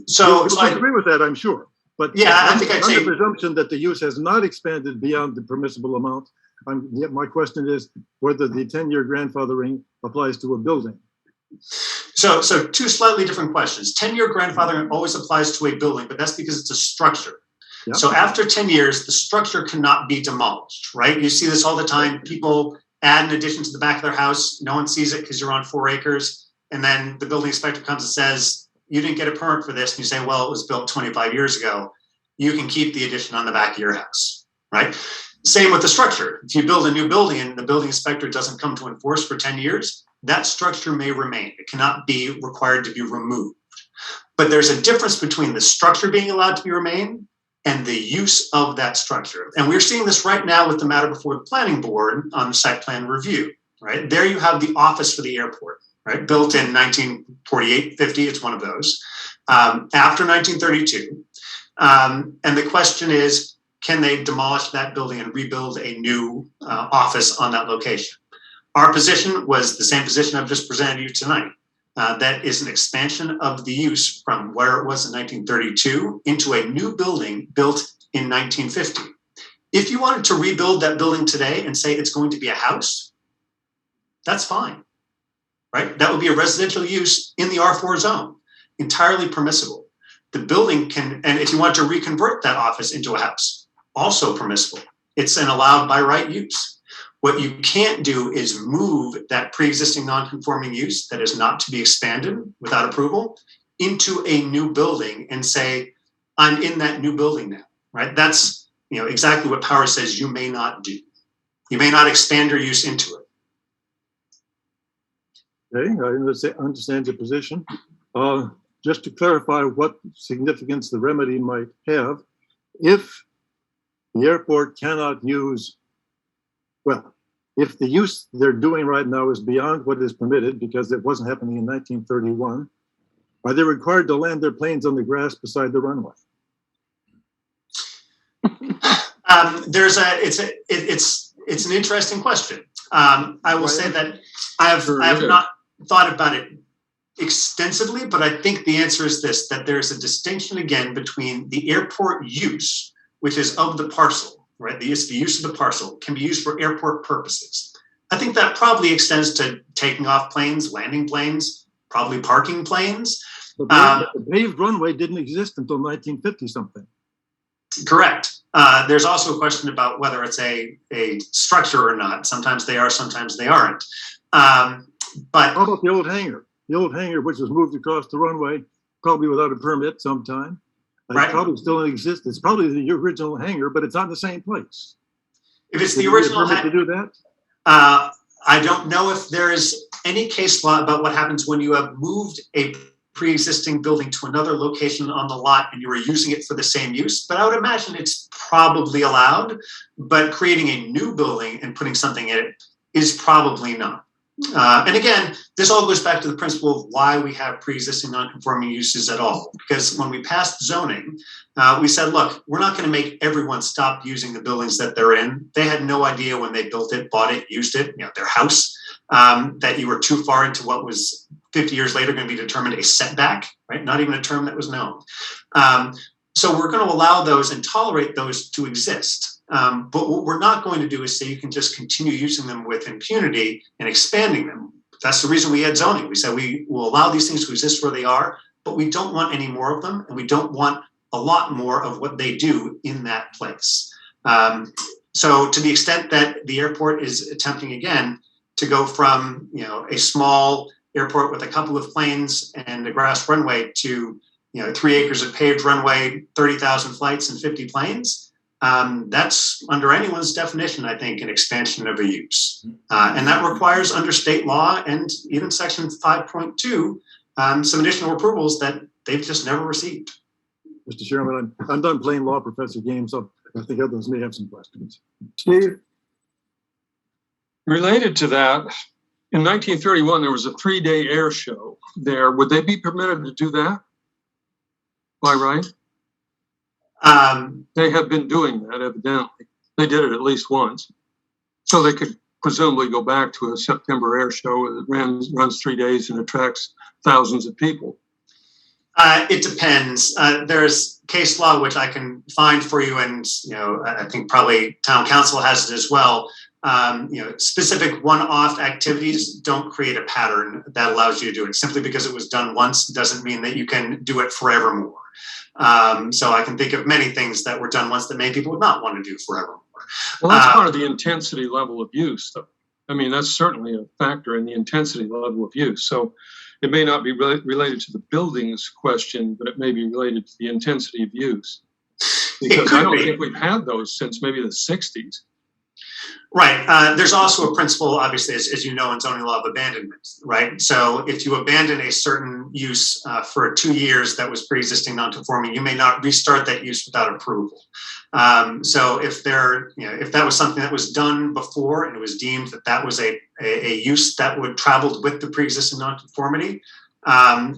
So I agree with that, I'm sure. But yeah, I think I'd say the presumption that the use has not expanded beyond the permissible amount. My question is whether the 10-year grandfathering applies to a building. So two slightly different questions. 10-year grandfathering always applies to a building, but that's because it's a structure. Yep. So after 10 years, the structure cannot be demolished, right? You see this all the time. People add an addition to the back of their house. No one sees it because you're on 4 acres. And then the building inspector comes and says, you didn't get a permit for this. And you say, well, it was built 25 years ago. You can keep the addition on the back of your house, right? Same with the structure. If you build a new building and the building inspector doesn't come to enforce for 10 years, that structure may remain. It cannot be required to be removed. But there's a difference between the structure being allowed to remain and the use of that structure. And we're seeing this right now with the matter before the planning board on the site plan review, right? There you have the office for the airport, right? Built in 1948, 50, it's one of those, after 1932. And the question is, can they demolish that building and rebuild a new office on that location? Our position was the same position I've just presented to you tonight. That is an expansion of the use from where it was in 1932 into a new building built in 1950. If you wanted to rebuild that building today and say it's going to be a house, that's fine, right? That would be a residential use in the R4 zone, entirely permissible. The building can, and if you want to reconvert that office into a house, also permissible. It's an allowed by right use. What you can't do is move that pre-existing non-conforming use that is not to be expanded without approval into a new building and say, I'm in that new building now, right? That's exactly what Power says you may not do. You may not expand your use into it. Okay, I understand your position. Just to clarify what significance the remedy might have, if the airport cannot use, well, if the use they're doing right now is beyond what is permitted because it wasn't happening in 1931, are they required to land their planes on the grass beside the runway? It's an interesting question. I will say that I have not thought about it extensively, but I think the answer is this, that there's a distinction again between the airport use, which is of the parcel, right? The use of the parcel can be used for airport purposes. I think that probably extends to taking off planes, landing planes, probably parking planes. But the paved runway didn't exist until 1950 something. Correct. There's also a question about whether it's a structure or not. Sometimes they are, sometimes they aren't. But how about the old hangar? The old hangar, which was moved across the runway, probably without a permit sometime. Right. It's probably still in existence. It's probably the original hangar, but it's not in the same place. If it's Did the you need a original permit to do that? I don't know if there is any case law about what happens when you have moved a pre-existing building to another location on the lot and you were using it for the same use, but I would imagine it's probably allowed, but creating a new building and putting something in it is probably not. And again, this all goes back to the principle of why we have pre-existing non-conforming uses at all. Because when we passed zoning, we said, look, we're not going to make everyone stop using the buildings that they're in. They had no idea when they built it, bought it, used it, their house, that you were too far into what was 50 years later going to be determined a setback, right? Not even a term that was known. So we're going to allow those and tolerate those to exist. But what we're not going to do is say you can just continue using them with impunity and expanding them. That's the reason we had zoning. We said we will allow these things to exist where they are, but we don't want any more of them, and we don't want a lot more of what they do in that place. So to the extent that the airport is attempting again to go from a small airport with a couple of planes and a grass runway to 3 acres of paved runway, 30,000 flights and 50 planes, that's under anyone's definition, I think, an expansion of a use. And that requires under state law and even section 5.2, some additional approvals that they've just never received. Mr. Chairman, I'm done playing law, Professor Games, so I think others may have some questions. Steve? Related to that, in 1931, there was a 3-day air show there. Would they be permitted to do that? By right? They have been doing that, evidently. They did it at least once. So they could presumably go back to a September air show that runs 3 days and attracts thousands of people. It depends. There's case law, which I can find for you, and I think probably town council has it as well. Specific one-off activities don't create a pattern that allows you to do it. Simply because it was done once doesn't mean that you can do it forevermore. So I can think of many things that were done once that many people would not want to do forevermore. Well, that's part of the intensity level of use, though. I mean, that's certainly a factor in the intensity level of use. So it may not be related to the buildings question, but it may be related to the intensity of use. Because I don't think we've had those since maybe the 60s. Right. There's also a principle, obviously, as you know, in zoning law of abandonment, right? So if you abandon a certain use for 2 years that was pre-existing non-conforming, you may not restart that use without approval. So if that was something that was done before and it was deemed that was a use that would travel with the pre-existing non-conformity,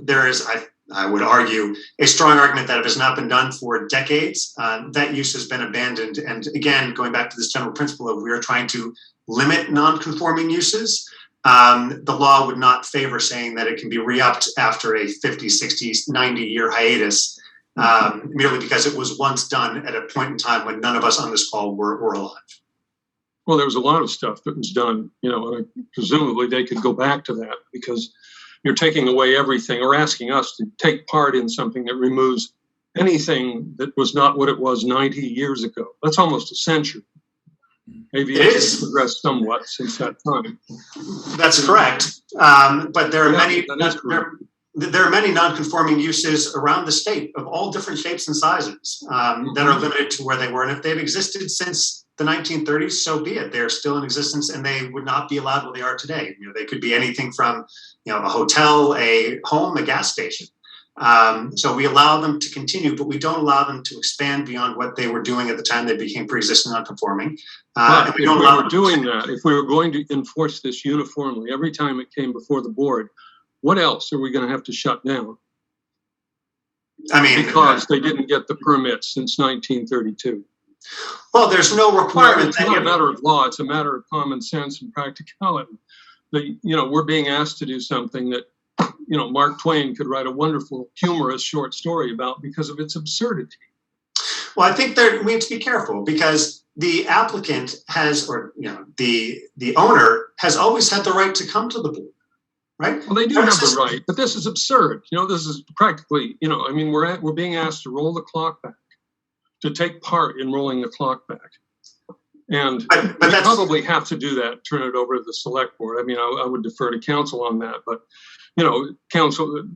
there is, I would argue, a strong argument that if it's not been done for decades, that use has been abandoned. And again, going back to this general principle of we are trying to limit non-conforming uses, the law would not favor saying that it can be re-upped after a 50, 60, 90-year hiatus, merely because it was once done at a point in time when none of us on this call were alive. Well, there was a lot of stuff that was done, and presumably they could go back to that because you're taking away everything or asking us to take part in something that removes anything that was not what it was 90 years ago. That's almost a century. Maybe it has progressed somewhat since that time. That's correct. But there are there are many non-conforming uses around the state of all different shapes and sizes that are limited to where they were. And if they've existed since the 1930s, so be it. They're still in existence, and they would not be allowed what they are today. They could be anything from, a hotel, a home, a gas station. So we allow them to continue, but we don't allow them to expand beyond what they were doing at the time they became pre-existing non-conforming. But if we were doing that, if we were going to enforce this uniformly every time it came before the board, what else are we going to have to shut down? I mean, because they didn't get the permits since 1932. Well, there's no requirement. It's not a matter of law; it's a matter of common sense and practicality. We're being asked to do something that, Mark Twain could write a wonderful, humorous short story about because of its absurdity. Well, I think we have to be careful because the applicant has, or the owner has always had the right to come to the board, right? Well, they do have the right, but this is absurd. This is practically, we're being asked to roll the clock back, to take part in rolling the clock back. And we probably have to do that, turn it over to the select board. I mean, I would defer to council on that, but,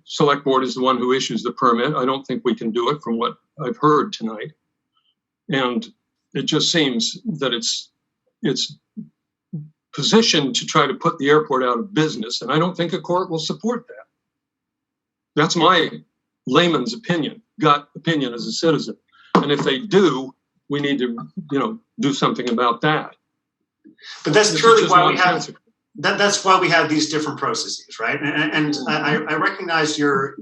select board is the one who issues the permit. I don't think we can do it from what I've heard tonight. And it just seems that it's positioned to try to put the airport out of business. And I don't think a court will support that. That's my layman's opinion, gut opinion as a citizen. And if they do, we need to, do something about that. But that's truly why we have that's why we have these different processes, right? And I recognize your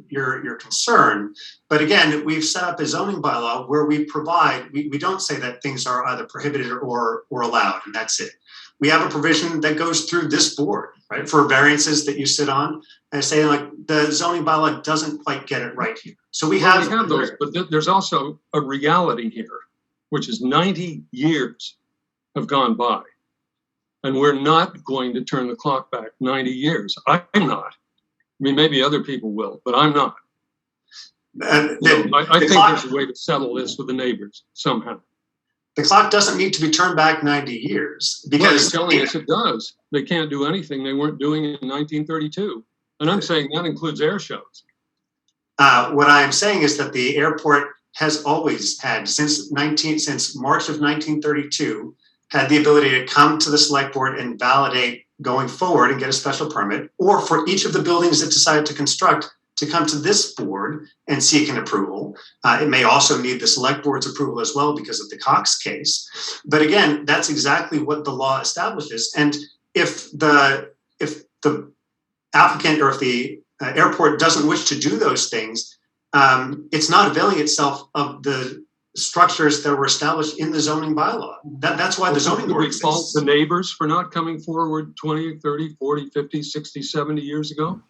concern, but again, we've set up a zoning bylaw where we provide. We don't say that things are either prohibited or allowed, and that's it. We have a provision that goes through this board, right, for variances that you sit on. And I say, like, the zoning bylaw doesn't quite get it right here. So we have those, but there's also a reality here, which is 90 years have gone by. And we're not going to turn the clock back 90 years. I'm not. I mean, maybe other people will, but I'm not. I think there's a way to settle this with the neighbors somehow. The clock doesn't need to be turned back 90 years because they're telling us it does. They can't do anything they weren't doing in 1932. And I'm saying that includes air shows. What I am saying is that the airport has always had, since March of 1932, had the ability to come to the select board and validate going forward and get a special permit, or for each of the buildings that decided to construct to come to this board and seek an approval. It may also need the select board's approval as well because of the Cox case. But again, that's exactly what the law establishes. And if the applicant or if the airport doesn't wish to do those things, it's not availing itself of the structures that were established in the zoning bylaw. That's why the zoning board exists. Fault the neighbors for not coming forward 20, 30, 40, 50, 60, 70 years ago?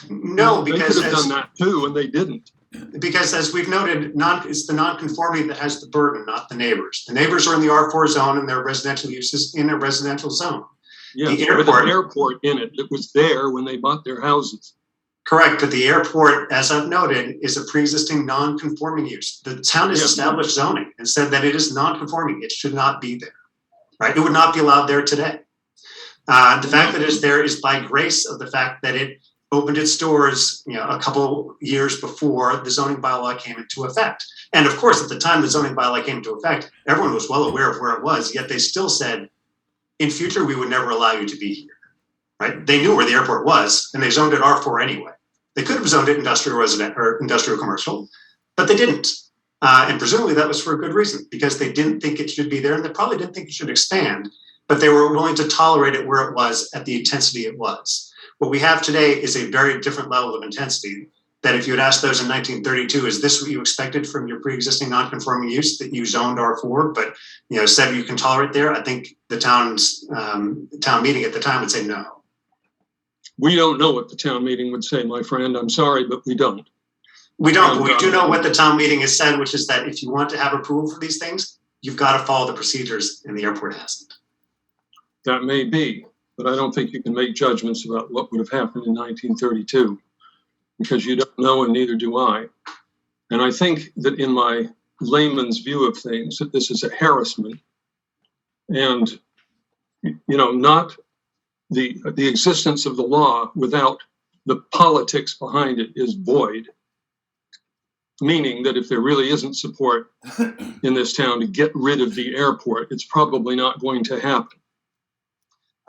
No, they because could have done that too, and they didn't. Because as we've noted, it's the non-conforming that has the burden, not the neighbors. The neighbors are in the R4 zone and their residential uses in a residential zone. Yes, the airport in it that was there when they bought their houses. Correct, but the airport, as I've noted, is a pre-existing non-conforming use. The town has established zoning and said that it is non-conforming. It should not be there, right? It would not be allowed there today. The fact that it is there is by grace of the fact that it opened its doors, a couple years before the zoning bylaw came into effect. And of course, at the time the zoning bylaw came into effect, everyone was well aware of where it was, yet they still said, in future, we would never allow you to be here, right? They knew where the airport was and they zoned it R4 anyway. They could have zoned it industrial resident or industrial commercial, but they didn't. And presumably that was for a good reason because they didn't think it should be there and they probably didn't think it should expand, but they were willing to tolerate it where it was at the intensity it was. What we have today is a very different level of intensity that if you had asked those in 1932, is this what you expected from your pre-existing non-conforming use that you zoned R4, but said you can tolerate there? I think the town meeting at the time would say no. We don't know what the town meeting would say, my friend. I'm sorry, but we don't. We don't, but we do know what the town meeting has said, which is that if you want to have approval for these things, you've got to follow the procedures, and the airport hasn't. That may be, but I don't think you can make judgments about what would have happened in 1932 because you don't know and neither do I. And I think that in my layman's view of things, that this is a harassment and, not the existence of the law without the politics behind it is void. meaning that if there really isn't support in this town to get rid of the airport, it's probably not going to happen.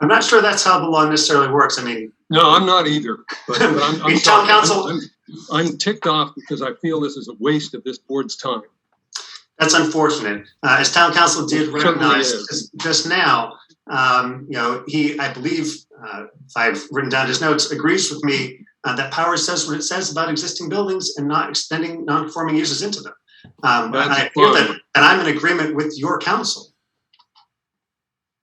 I'm not sure that's how the law necessarily works. I mean, No, I'm not either. But I'm Town council- I'm ticked off because I feel this is a waste of this board's time. that's unfortunate. As town council did Certainly recognize is. just now, he, I believe, if I've written down his notes, agrees with me that power says what it says about existing buildings and not extending non-conforming uses into them. And That's I feel fine. that, and I'm in agreement with your council.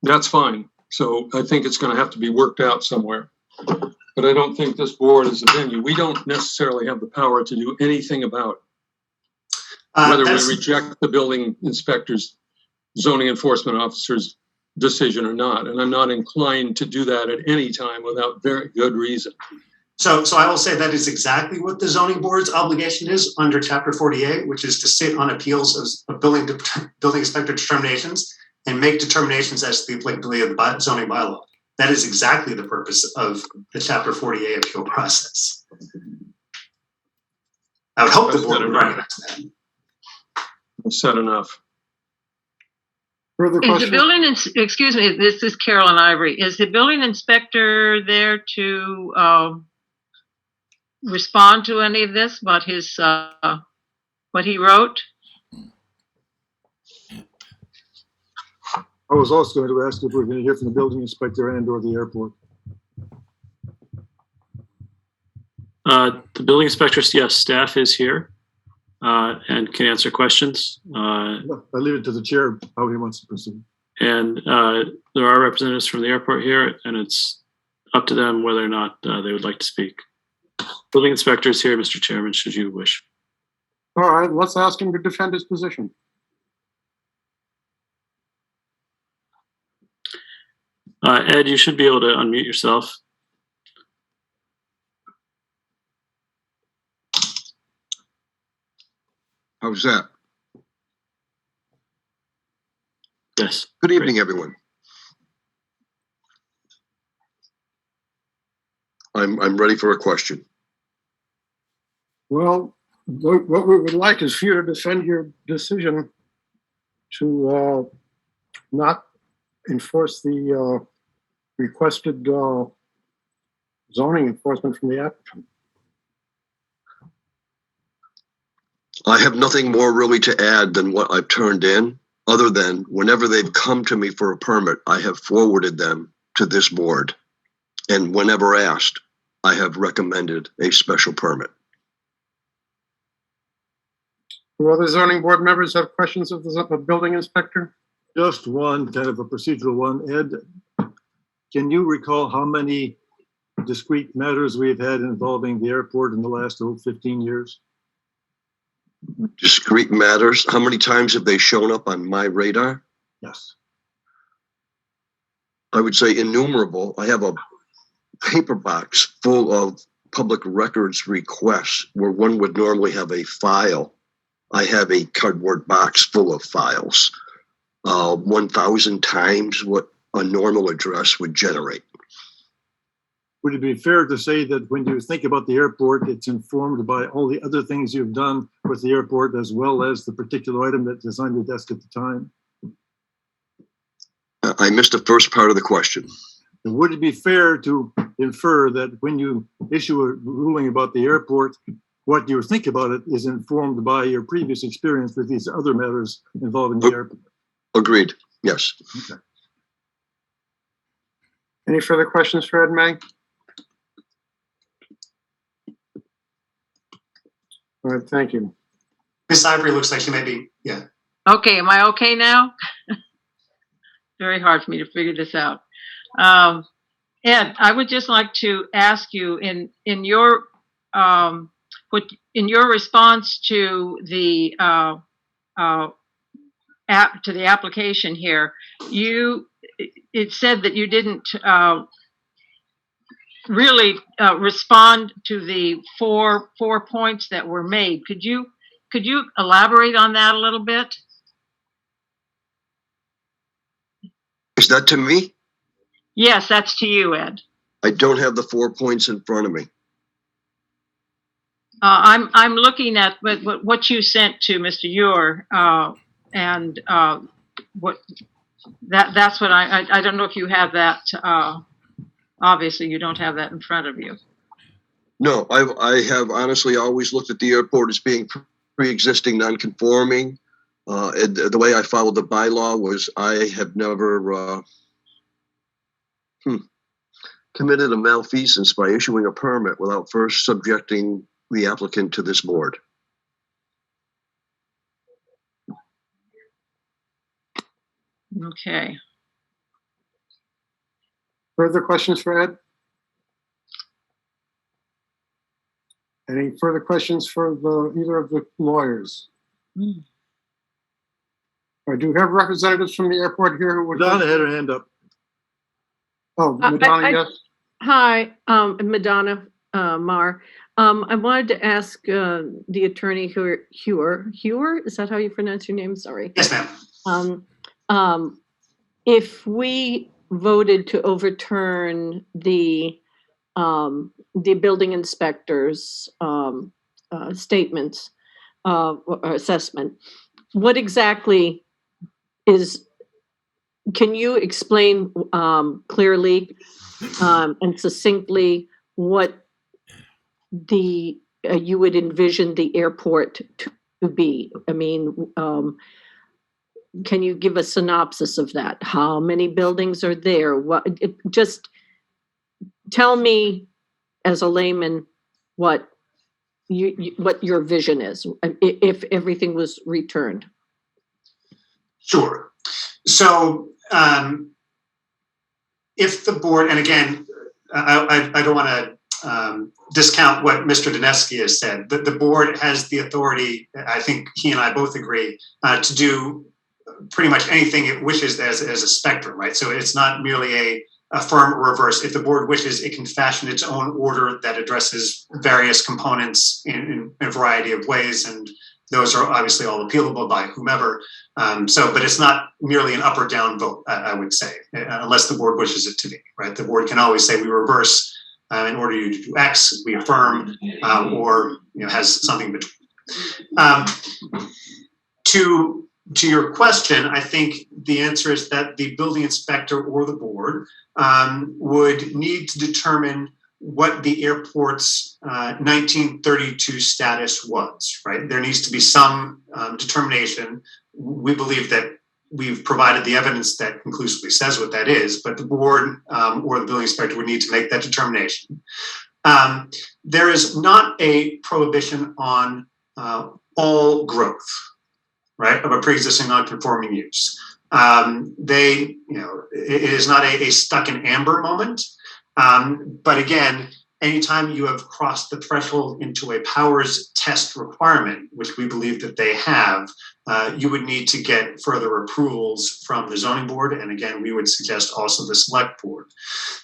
That's fine. So I think it's going to have to be worked out somewhere. But I don't think this board is the venue. We don't necessarily have the power to do anything about it. Whether That's- we reject the building inspector's, zoning enforcement officer's decision or not. And I'm not inclined to do that at any time without very good reason. So I will say that is exactly what the zoning board's obligation is under Chapter 48, which is to sit on appeals of building inspector determinations and make determinations as to the applicability of the zoning bylaw. That is exactly the purpose of the Chapter 48 appeal process. I would hope the board would recognize that. I've said enough. Further Is the questions? building, excuse me, this is Carolyn Ivory. Is the building inspector there to respond to any of this, about his, what he wrote? I was also going to ask if we're going to hear from the building inspector and or the airport. The building inspector, yes, staff is here and can answer questions. I leave it to the chair how he wants to proceed. And there are representatives from the airport here, and it's up to them whether or not they would like to speak. Building inspector is here, Mr. Chairman, should you wish. All right, let's ask him to defend his position. Ed, you should be able to unmute yourself. How's that? Yes. Good evening, everyone. I'm ready for a question. Well, what we would like is for you to defend your decision to not enforce the requested zoning enforcement from the applicant. I have nothing more really to add than what I've turned in, other than whenever they've come to me for a permit, I have forwarded them to this board. And whenever asked, I have recommended a special permit. Do other zoning board members have questions of the building inspector? Just one, kind of a procedural one. Ed, can you recall how many discrete matters we've had involving the airport in the last 15 years? Discrete matters, how many times have they shown up on my radar? Yes. I would say innumerable. I have a paper box full of public records requests where one would normally have a file. I have a cardboard box full of files, 1,000 times what a normal address would generate. Would it be fair to say that when you think about the airport, it's informed by all the other things you've done with the airport as well as the particular item that is on your desk at the time? I missed the first part of the question. And would it be fair to infer that when you issue a ruling about the airport, what you think about it is informed by your previous experience with these other matters involving the airport? Agreed, yes. Okay. Any further questions for Ed May? All right, thank you. Miss Ivory looks like she may be, yeah. Okay, am I okay now? Very hard for me to figure this out. Ed, I would just like to ask you in your response to the application here, it said that you didn't really respond to the four points that were made. Could you elaborate on that a little bit? Is that to me? Yes, that's to you, Ed. I don't have the 4 points in front of me. I'm looking at what you sent to Mr. Ewer, and that's what I don't know if you have that. Obviously, you don't have that in front of you. No, I have honestly always looked at the airport as being pre-existing, non-conforming. And the way I followed the bylaw was I have never committed a malfeasance by issuing a permit without first subjecting the applicant to this board. Okay. Further questions for Ed? Any further questions for either of the lawyers? I do have representatives from the airport here who would. Madonna had her hand up. Oh, Madonna, yes. Hi, Madonna Mar. I wanted to ask the attorney Hewer, is that how you pronounce your name? Sorry. Yes, ma'am. If we voted to overturn the building inspector's statements or assessment, what exactly can you explain clearly and succinctly what you would envision the airport to be? I mean, can you give a synopsis of that? How many buildings are there? Just tell me, as a layman, what your vision is if everything was returned. Sure. So if the board, and again, I don't want to discount what Mr. Dineski has said, that the board has the authority, I think he and I both agree, to do pretty much anything it wishes as a spectrum, right? So it's not merely a affirm or reverse. If the board wishes, it can fashion its own order that addresses various components in a variety of ways, and those are obviously all appealable by whomever. But it's not merely an up or down vote, I would say, unless the board wishes it to be, right? The board can always say we reverse in order you to do X, we affirm, or has something between. To your question, I think the answer is that the building inspector or the board would need to determine what the airport's 1932 status was, right? There needs to be some determination. We believe that we've provided the evidence that conclusively says what that is, but the board or the building inspector would need to make that determination. There is not a prohibition on all growth, right, of a pre-existing non-conforming use. It is not a stuck in amber moment. But again, anytime you have crossed the threshold into a powers test requirement, which we believe that they have, you would need to get further approvals from the zoning board. And again, we would suggest also the select board.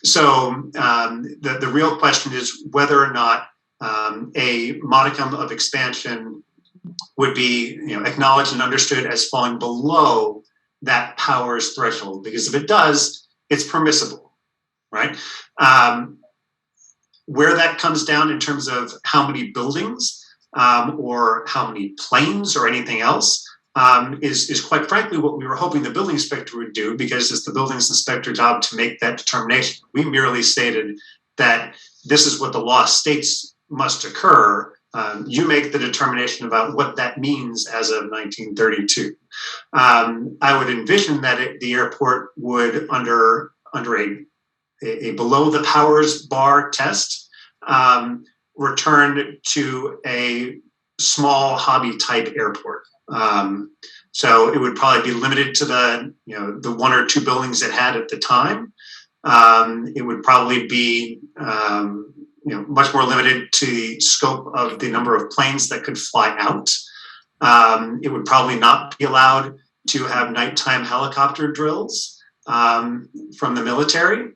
So the real question is whether or not a modicum of expansion would be acknowledged and understood as falling below that powers threshold. Because if it does, it's permissible, right? Where that comes down in terms of how many buildings or how many planes or anything else is quite frankly what we were hoping the building inspector would do, because it's the building inspector's job to make that determination. We merely stated that this is what the law states must occur. You make the determination about what that means as of 1932. I would envision that the airport would, under a below the powers bar test, return to a small hobby type airport. So it would probably be limited to the one or two buildings it had at the time. It would probably be much more limited to the scope of the number of planes that could fly out. It would probably not be allowed to have nighttime helicopter drills from the military.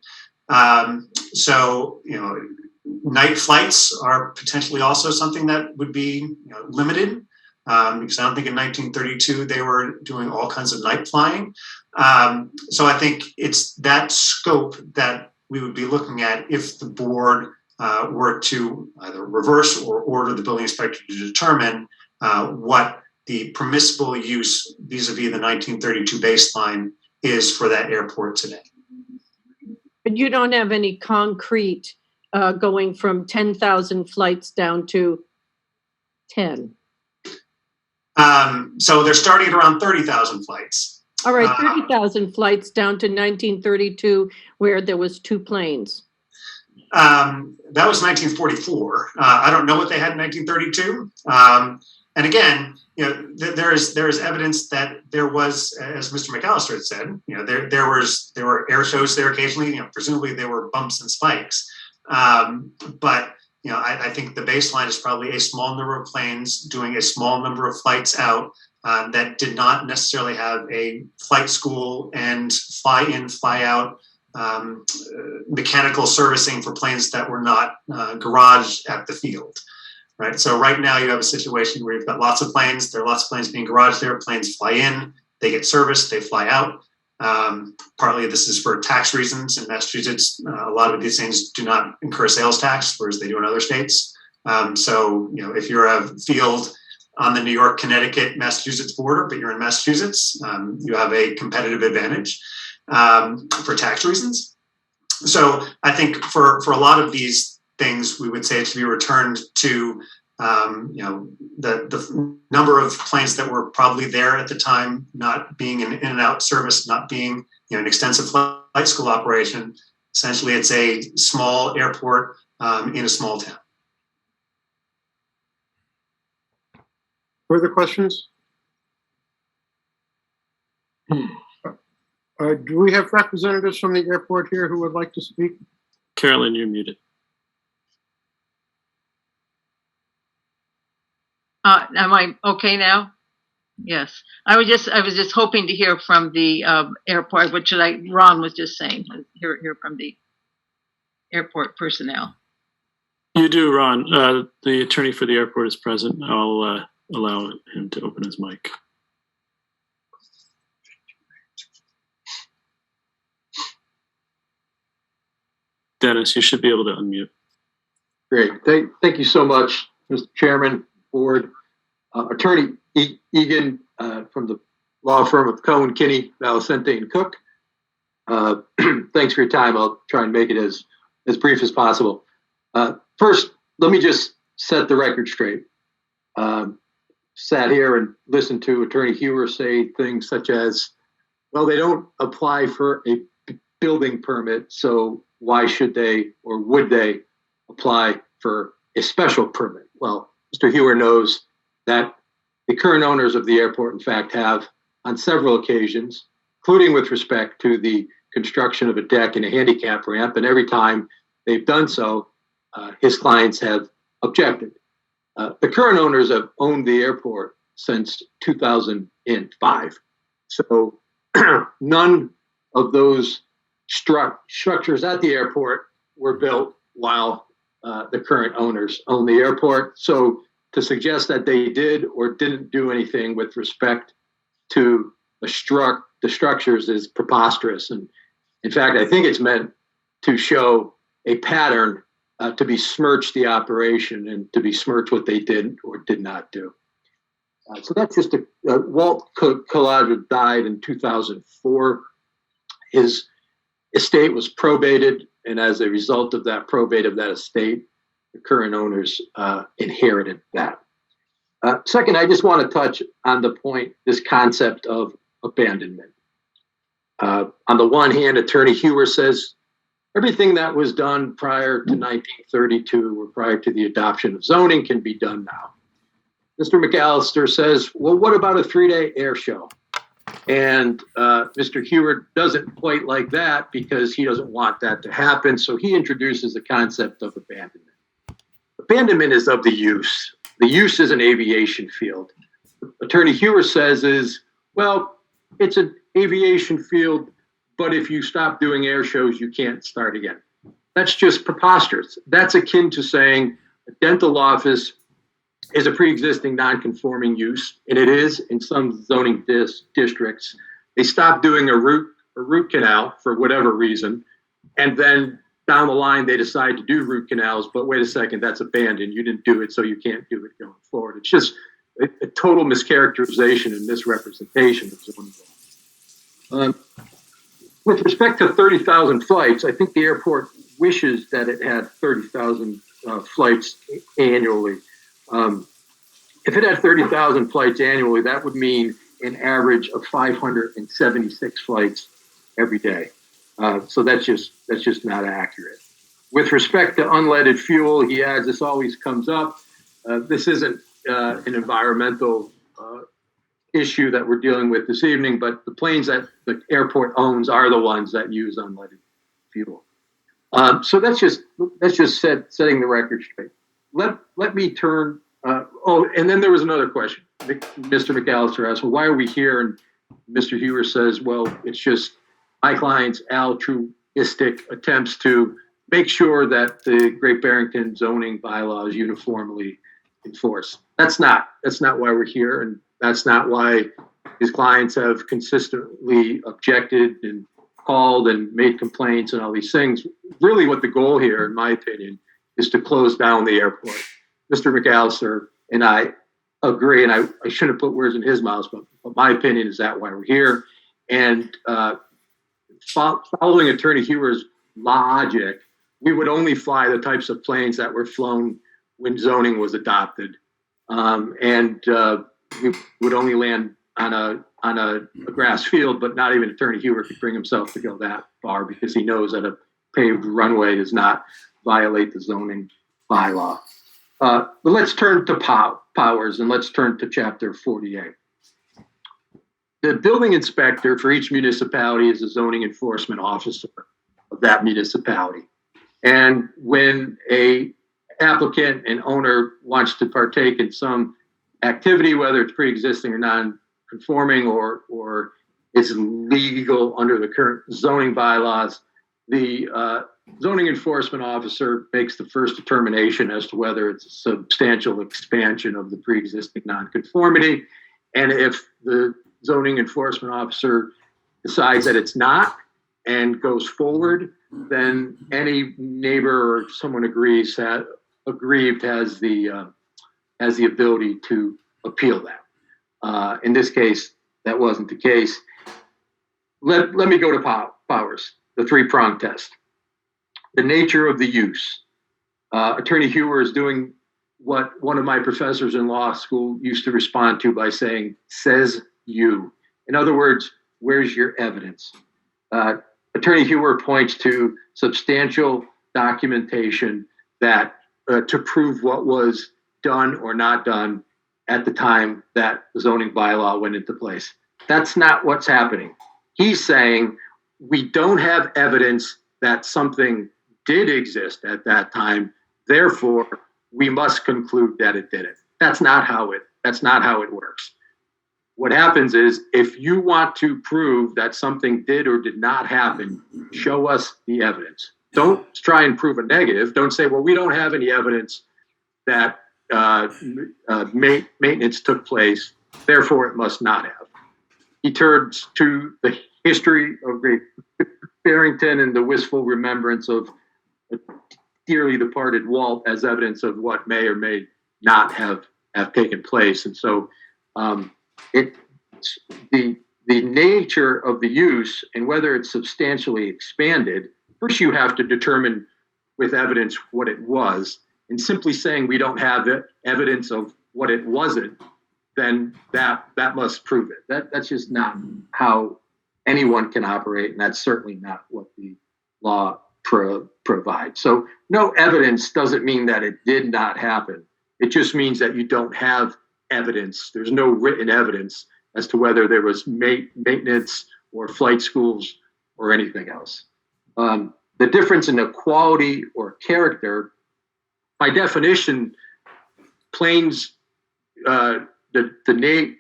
Night flights are potentially also something that would be limited, because I don't think in 1932 they were doing all kinds of night flying. So I think it's that scope that we would be looking at if the board were to either reverse or order the building inspector to determine what the permissible use vis-a-vis the 1932 baseline is for that airport today. But you don't have any concrete going from 10,000 flights down to 10. So they're starting at around 30,000 flights. All right, 30,000 flights down to 1932, where there was 2 planes. That was 1944. I don't know what they had in 1932. And again, there is evidence that there was, as Mr. McAllister had said, there were air shows there occasionally. Presumably there were bumps and spikes. But I think the baseline is probably a small number of planes doing a small number of flights out that did not necessarily have a flight school and fly in, fly out mechanical servicing for planes that were not garaged at the field. Right. So right now you have a situation where you've got lots of planes. There are lots of planes being garaged there. Planes fly in, they get serviced, they fly out. Partly this is for tax reasons. In Massachusetts, a lot of these things do not incur sales tax, whereas they do in other states. So if you're a field on the New York, Connecticut, Massachusetts border, but you're in Massachusetts, you have a competitive advantage for tax reasons. So I think for a lot of these things, we would say it should be returned to the number of planes that were probably there at the time, not being an in and out service, not being an extensive flight school operation. Essentially, it's a small airport in a small town. Further questions? Do we have representatives from the airport here who would like to speak? Carolyn, you're muted. Am I okay now? Yes. I was just hoping to hear from the airport, which Ron was just saying, hear from the airport personnel. You do, Ron. The attorney for the airport is present. I'll allow him to open his mic. Dennis, you should be able to unmute. Great. Thank you so much, Mr. Chairman, Board. Attorney Egan from the law firm of Cohen, Kinney, Valicente, and Cook. Thanks for your time. I'll try and make it as brief as possible. First, let me just set the record straight. Sat here and listened to Attorney Hewer say things such as, well, they don't apply for a building permit, so why should they or would they apply for a special permit? Well, Mr. Hewer knows that the current owners of the airport, in fact, have on several occasions, including with respect to the construction of a deck and a handicap ramp, and every time they've done so, his clients have objected. The current owners have owned the airport since 2005. So none of those structures at the airport were built while the current owners own the airport. So to suggest that they did or didn't do anything with respect to the structures is preposterous. And in fact, I think it's meant to show a pattern to besmirch the operation and to besmirch what they did or did not do. So that's just Walt Collage died in 2004. His estate was probated, and as a result of that probate of that estate, the current owners inherited that. Second, I just want to touch on the point, this concept of abandonment. On the one hand, Attorney Hewer says everything that was done prior to 1932 or prior to the adoption of zoning can be done now. Mr. McAllister says, well, what about a 3-day air show? And Mr. Hewer doesn't quite like that because he doesn't want that to happen. So he introduces the concept of abandonment. Abandonment is of the use. The use is an aviation field. Attorney Hewer says is, well, it's an aviation field, but if you stop doing air shows, you can't start again. That's just preposterous. That's akin to saying a dental office is a pre-existing non-conforming use, and it is in some zoning districts. They stop doing a root canal for whatever reason, and then down the line they decide to do root canals, but wait a second, that's abandoned. You didn't do it, so you can't do it going forward. It's just a total mischaracterization and misrepresentation of zoning law. With respect to 30,000 flights, I think the airport wishes that it had 30,000 flights annually. If it had 30,000 flights annually, that would mean an average of 576 flights every day. So that's just not accurate. With respect to unleaded fuel, he adds, this always comes up. This isn't an environmental issue that we're dealing with this evening, but the planes that the airport owns are the ones that use unleaded fuel. So that's just setting the record straight. Let me turn. And then there was another question. Mr. McAllister asked, well, why are we here? And Mr. Hewer says, well, it's just my client's altruistic attempts to make sure that the Great Barrington zoning bylaw is uniformly enforced. That's not why we're here, and that's not why his clients have consistently objected and called and made complaints and all these things. Really what the goal here, in my opinion, is to close down the airport. Mr. McAllister and I agree, and I shouldn't put words in his mouth, but my opinion is that why we're here. And following Attorney Hewer's logic, we would only fly the types of planes that were flown when zoning was adopted. And we would only land on a grass field, but not even Attorney Hewer could bring himself to go that far because he knows that a paved runway does not violate the zoning bylaw. But let's turn to powers and let's turn to Chapter 48. The building inspector for each municipality is a zoning enforcement officer of that municipality. And when a applicant and owner wants to partake in some activity, whether it's pre-existing or non-conforming or is legal under the current zoning bylaws, the zoning enforcement officer makes the first determination as to whether it's a substantial expansion of the pre-existing non-conformity. And if the zoning enforcement officer decides that it's not and goes forward, then any neighbor or someone aggrieved has the ability to appeal that. In this case, that wasn't the case. Let me go to powers, the three-prong test. The nature of the use. Attorney Hewer is doing what one of my professors in law school used to respond to by saying, says you. In other words, where's your evidence? Attorney Hewer points to substantial documentation that to prove what was done or not done at the time that the zoning bylaw went into place. That's not what's happening. He's saying we don't have evidence that something did exist at that time. Therefore, we must conclude that it didn't. That's not how it works. What happens is if you want to prove that something did or did not happen, show us the evidence. Don't try and prove a negative. Don't say, well, we don't have any evidence that maintenance took place, therefore it must not have. He turns to the history of Great Barrington and the wistful remembrance of a dearly departed Walt as evidence of what may or may not have taken place. And so the nature of the use and whether it's substantially expanded, first you have to determine with evidence what it was. And simply saying we don't have evidence of what it wasn't, then that must prove it. That's just not how anyone can operate, and that's certainly not what the law provides. So no evidence doesn't mean that it did not happen. It just means that you don't have evidence. There's no written evidence as to whether there was maintenance or flight schools or anything else. The difference in the quality or character, by definition, planes, the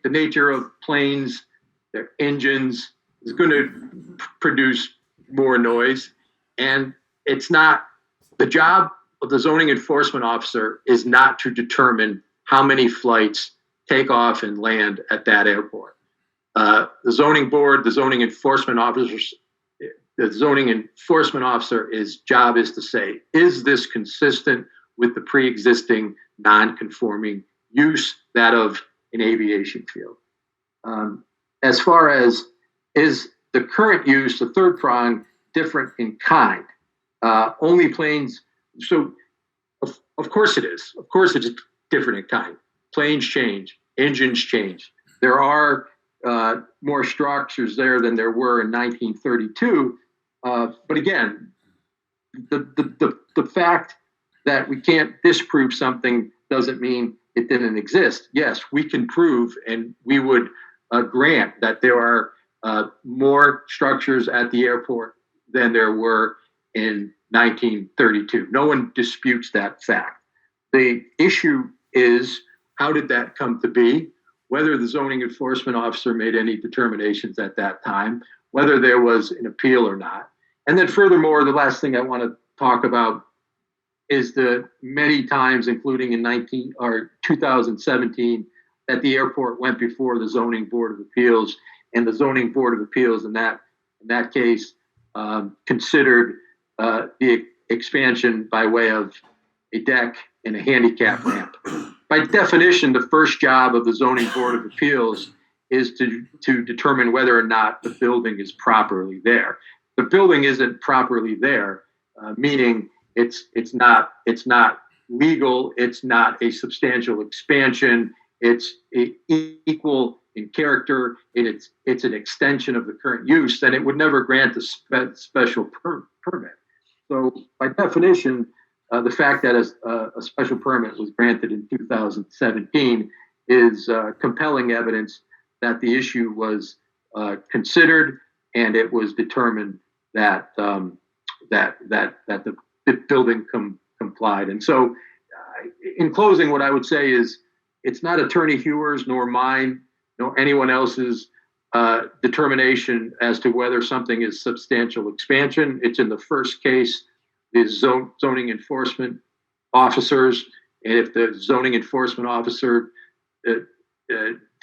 nature of planes, their engines is going to produce more noise. And it's not, the job of the zoning enforcement officer is not to determine how many flights take off and land at that airport. The zoning board, the zoning enforcement officers, the zoning enforcement officer's job is to say, is this consistent with the pre-existing non-conforming use, that of an aviation field? As far as is the current use, the third prong, different in kind? Only planes, so of course it is. Of course it's different in kind. Planes change, engines change. There are more structures there than there were in 1932. But again, the fact that we can't disprove something doesn't mean it didn't exist. Yes, we can prove, and we would grant that there are more structures at the airport than there were in 1932. No one disputes that fact. The issue is, how did that come to be? Whether the zoning enforcement officer made any determinations at that time, whether there was an appeal or not. And then furthermore, the last thing I want to talk about is the many times, including in 2017, that the airport went before the Zoning Board of Appeals, and the Zoning Board of Appeals in that case considered the expansion by way of a deck and a handicap ramp. By definition, the first job of the Zoning Board of Appeals is to determine whether or not the building is properly there. The building isn't properly there, meaning it's not legal. It's not a substantial expansion. It's equal in character, and it's an extension of the current use. Then it would never grant a special permit. So by definition, the fact that a special permit was granted in 2017 is compelling evidence that the issue was considered, and it was determined that that the building complied. And so, in closing, what I would say is, it's not Attorney Hewer's nor mine nor anyone else's determination as to whether something is substantial expansion. It's in the first case, the zoning enforcement officers, and if the zoning enforcement officer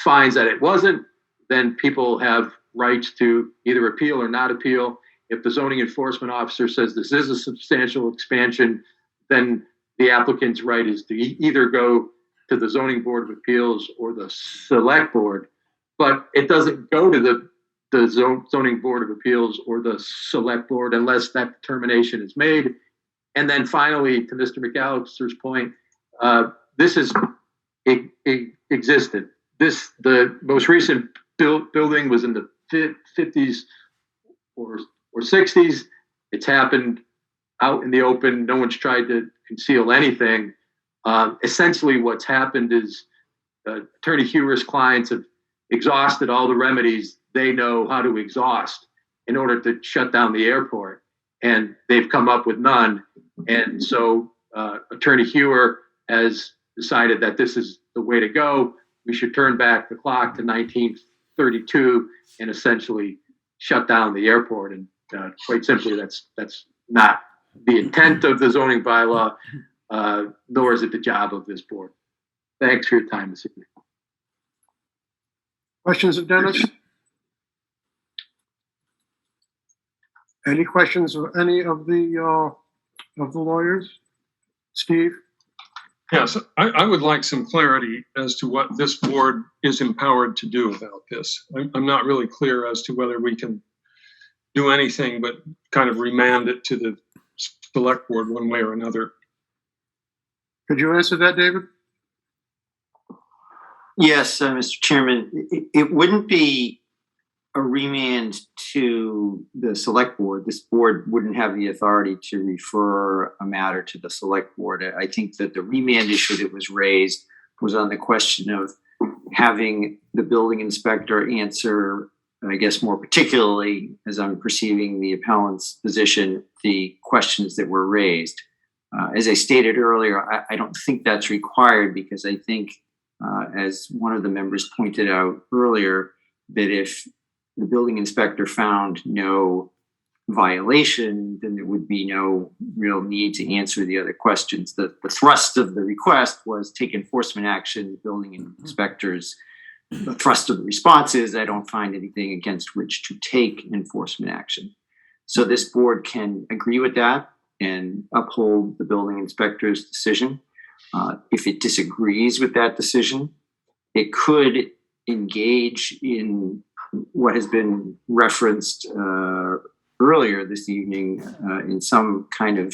finds that it wasn't, then people have rights to either appeal or not appeal. If the zoning enforcement officer says this is a substantial expansion, then the applicant's right is to either go to the Zoning Board of Appeals or the Select Board, but it doesn't go to the Zoning Board of Appeals or the Select Board unless that determination is made. And then finally, to Mr. McAllister's point, this is existed. The most recent building was in the 50s or 60s. It's happened out in the open. No one's tried to conceal anything. Essentially, what's happened is Attorney Hewer's clients have exhausted all the remedies they know how to exhaust in order to shut down the airport, and they've come up with none. And so Attorney Hewer has decided that this is the way to go. We should turn back the clock to 1932 and essentially shut down the airport. And quite simply, that's not the intent of the zoning bylaw, nor is it the job of this board. Thanks for your time this evening. Questions of Dennis? Any questions of any of the lawyers? Steve? Yes, I would like some clarity as to what this board is empowered to do about this. I'm not really clear as to whether we can do anything but kind of remand it to the Select Board one way or another. Could you answer that, David? Yes, Mr. Chairman, it wouldn't be a remand to the Select Board. This board wouldn't have the authority to refer a matter to the Select Board. I think that the remand issue that was raised was on the question of having the building inspector answer, I guess more particularly, as I'm perceiving the appellant's position, the questions that were raised. As I stated earlier, I don't think that's required, because I think, as one of the members pointed out earlier, that if the building inspector found no violation, then there would be no real need to answer the other questions. The thrust of the request was take enforcement action. Building inspectors, the thrust of the response is, I don't find anything against which to take enforcement action. So this board can agree with that and uphold the building inspector's decision. If it disagrees with that decision, it could engage in what has been referenced earlier this evening in some kind of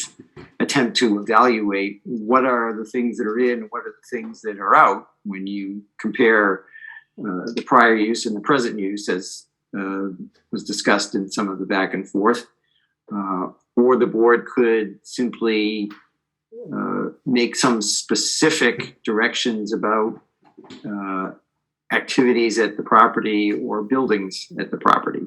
attempt to evaluate what are the things that are in, what are the things that are out when you compare the prior use and the present use, as was discussed in some of the back and forth. Or the board could simply make some specific directions about activities at the property or buildings at the property.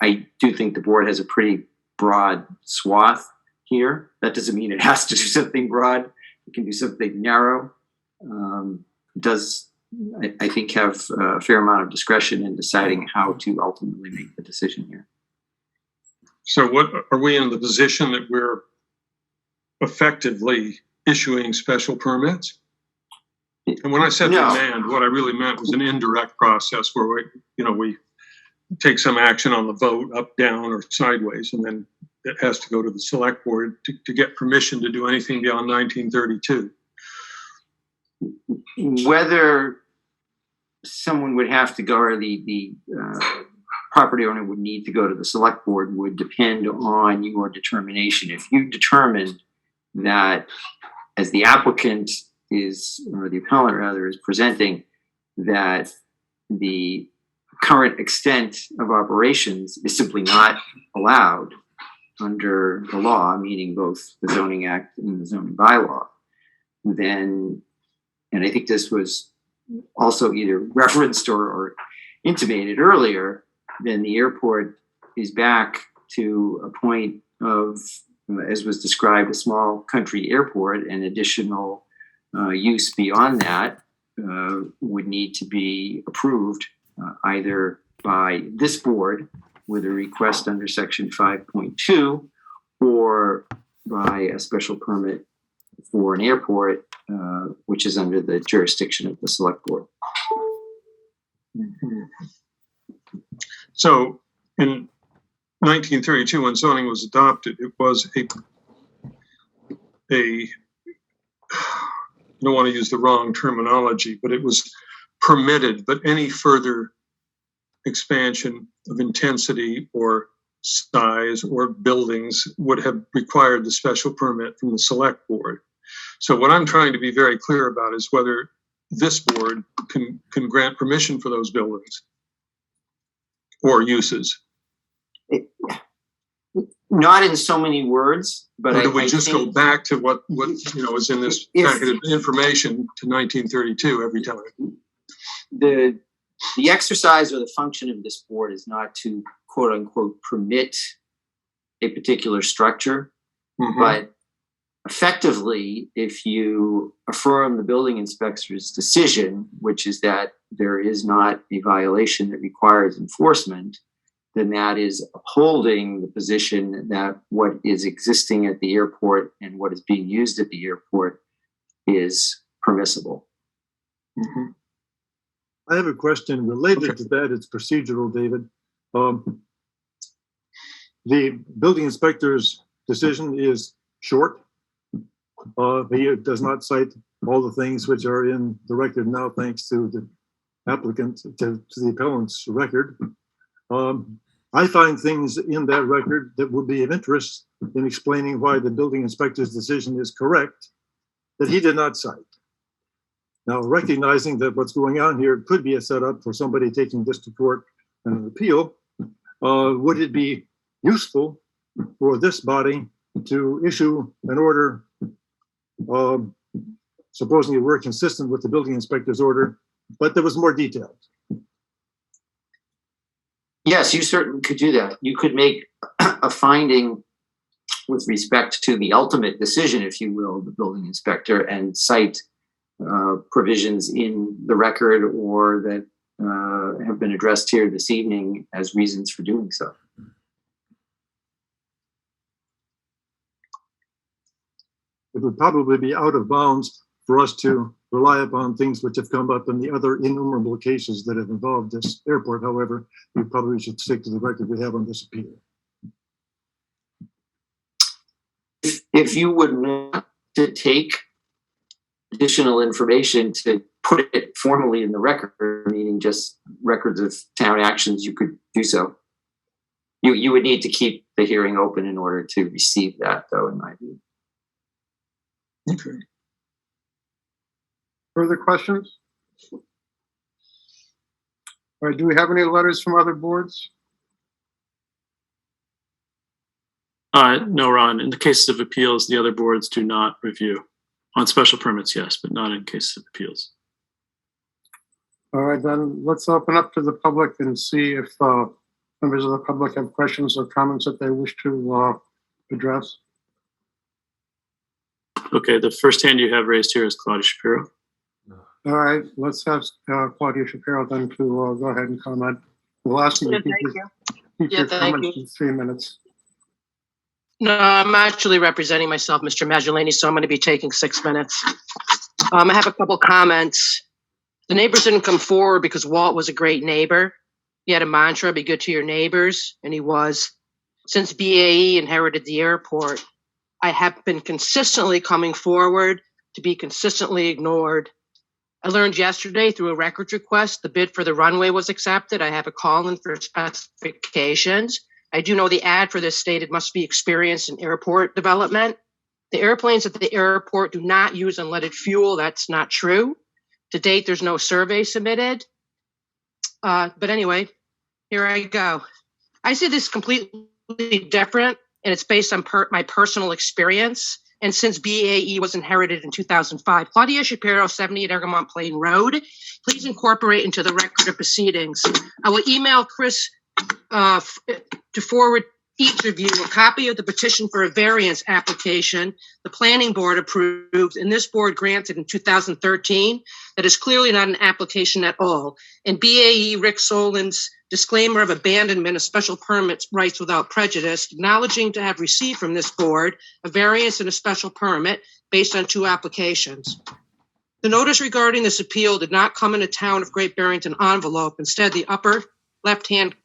I do think the board has a pretty broad swath here. That doesn't mean it has to do something broad. It can do something narrow. It does, I think, have a fair amount of discretion in deciding how to ultimately make the decision here. So what, are we in the position that we're effectively issuing special permits? And when I said No. demand, what I really meant was an indirect process where we take some action on the vote, up, down, or sideways, and then it has to go to the select board to get permission to do anything beyond 1932. Whether someone would have to go, or the property owner would need to go to the select board, would depend on your determination. If you determined that, as the applicant is, or the appellant rather, is presenting, that the current extent of operations is simply not allowed under the law, meaning both the zoning act and the zoning bylaw, then, and I think this was also either referenced or intimated earlier, then the airport is back to a point of, as was described, a small country airport, and additional use beyond that would need to be approved either by this board with a request under section 5.2 or by a special permit for an airport, which is under the jurisdiction of the select board. So in 1932, when zoning was adopted, it was I don't want to use the wrong terminology, but it was permitted, but any further expansion of intensity or size or buildings would have required the special permit from the select board. So what I'm trying to be very clear about is whether this board can grant permission for those buildings or uses. Not in so many words, but or do we I just think go back to what is in this packet of information to 1932 every time? The exercise or the function of this board is not to quote unquote permit a particular structure, but effectively, if you affirm the building inspector's decision, which is that there is not a violation that requires enforcement, then that is upholding the position that what is existing at the airport and what is being used at the airport is permissible. I have a question related to that. It's procedural, David. The building inspector's decision is short. He does not cite all the things which are in the record now, thanks to the applicant, to the appellant's record. I find things in that record that would be of interest in explaining why the building inspector's decision is correct that he did not cite. Now, recognizing that what's going on here could be a setup for somebody taking this to court and an appeal, would it be useful for this body to issue an order, supposing it were consistent with the building inspector's order, but that was more detailed? Yes, you certainly could do that. You could make a finding with respect to the ultimate decision, if you will, the building inspector, and cite provisions in the record or that have been addressed here this evening as reasons for doing so. It would probably be out of bounds for us to rely upon things which have come up in the other innumerable cases that have involved this airport. However, we probably should stick to the record we have on this appeal. if you would want to take additional information to put it formally in the record, meaning just records of town actions, you could do so. You would need to keep the hearing open in order to receive that, though, in my view. Okay. Further questions? All right, do we have any letters from other boards? No, Ron. In the cases of appeals, the other boards do not review. On special permits, yes, but not in cases of appeals. All right, then let's open up to the public and see if members of the public have questions or comments that they wish to address. Okay, the first hand you have raised here is Claudia Shapiro. All right, let's have Claudia Shapiro then to go ahead and comment. We'll ask you to keep your thank comments in 3 minutes. No, I'm actually representing myself, Mr. Maggiolini, so I'm going to be taking 6 minutes. I have a couple comments. The neighbors didn't come forward because Walt was a great neighbor. He had a mantra, be good to your neighbors, and he was. Since BAE inherited the airport, I have been consistently coming forward to be consistently ignored. I learned yesterday through a records request, the bid for the runway was accepted. I have a call in for specifications. I do know the ad for this stated must be experienced in airport development. The airplanes at the airport do not use unleaded fuel. That's not true. To date, there's no survey submitted. But anyway, here I go. I see this completely different, and it's based on my personal experience. And since BAE was inherited in 2005, Claudia Shapiro, 78 Egremont Plain Road, please incorporate into the record of proceedings. I will email Chris to forward each of you a copy of the petition for a variance application the planning board approved and this board granted in 2013 that is clearly not an application at all. And BAE Rick Solin's disclaimer of abandonment of special permits rights without prejudice, acknowledging to have received from this board a variance and a special permit based on 2 applications. The notice regarding this appeal did not come in a Town of Great Barrington envelope. Instead, the upper left-hand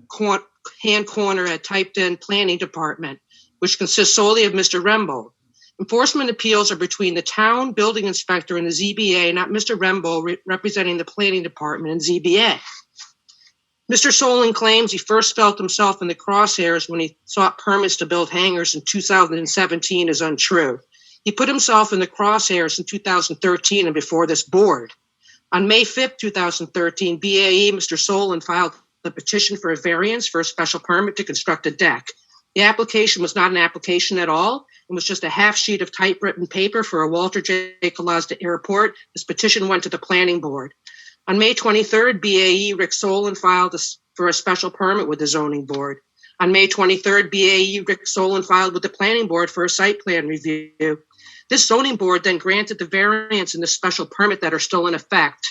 corner had typed in Planning Department, which consists solely of Mr. Rembold. Enforcement appeals are between the town building inspector and the ZBA, not Mr. Rembold representing the Planning Department and ZBA. Mr. Solon claims he first felt himself in the crosshairs when he sought permits to build hangars in 2017 is untrue. He put himself in the crosshairs in 2013 and before this board. On May 5th, 2013, BAE, Mr. Solon filed the petition for a variance for a special permit to construct a deck. The application was not an application at all. It was just a half sheet of typewritten paper for a Walter J. Colazda Airport. This petition went to the planning board. On May 23rd, BAE Rick Solon filed for a special permit with the zoning board. On May 23rd, BAE Rick Solon filed with the planning board for a site plan review. This zoning board then granted the variance and the special permit that are still in effect.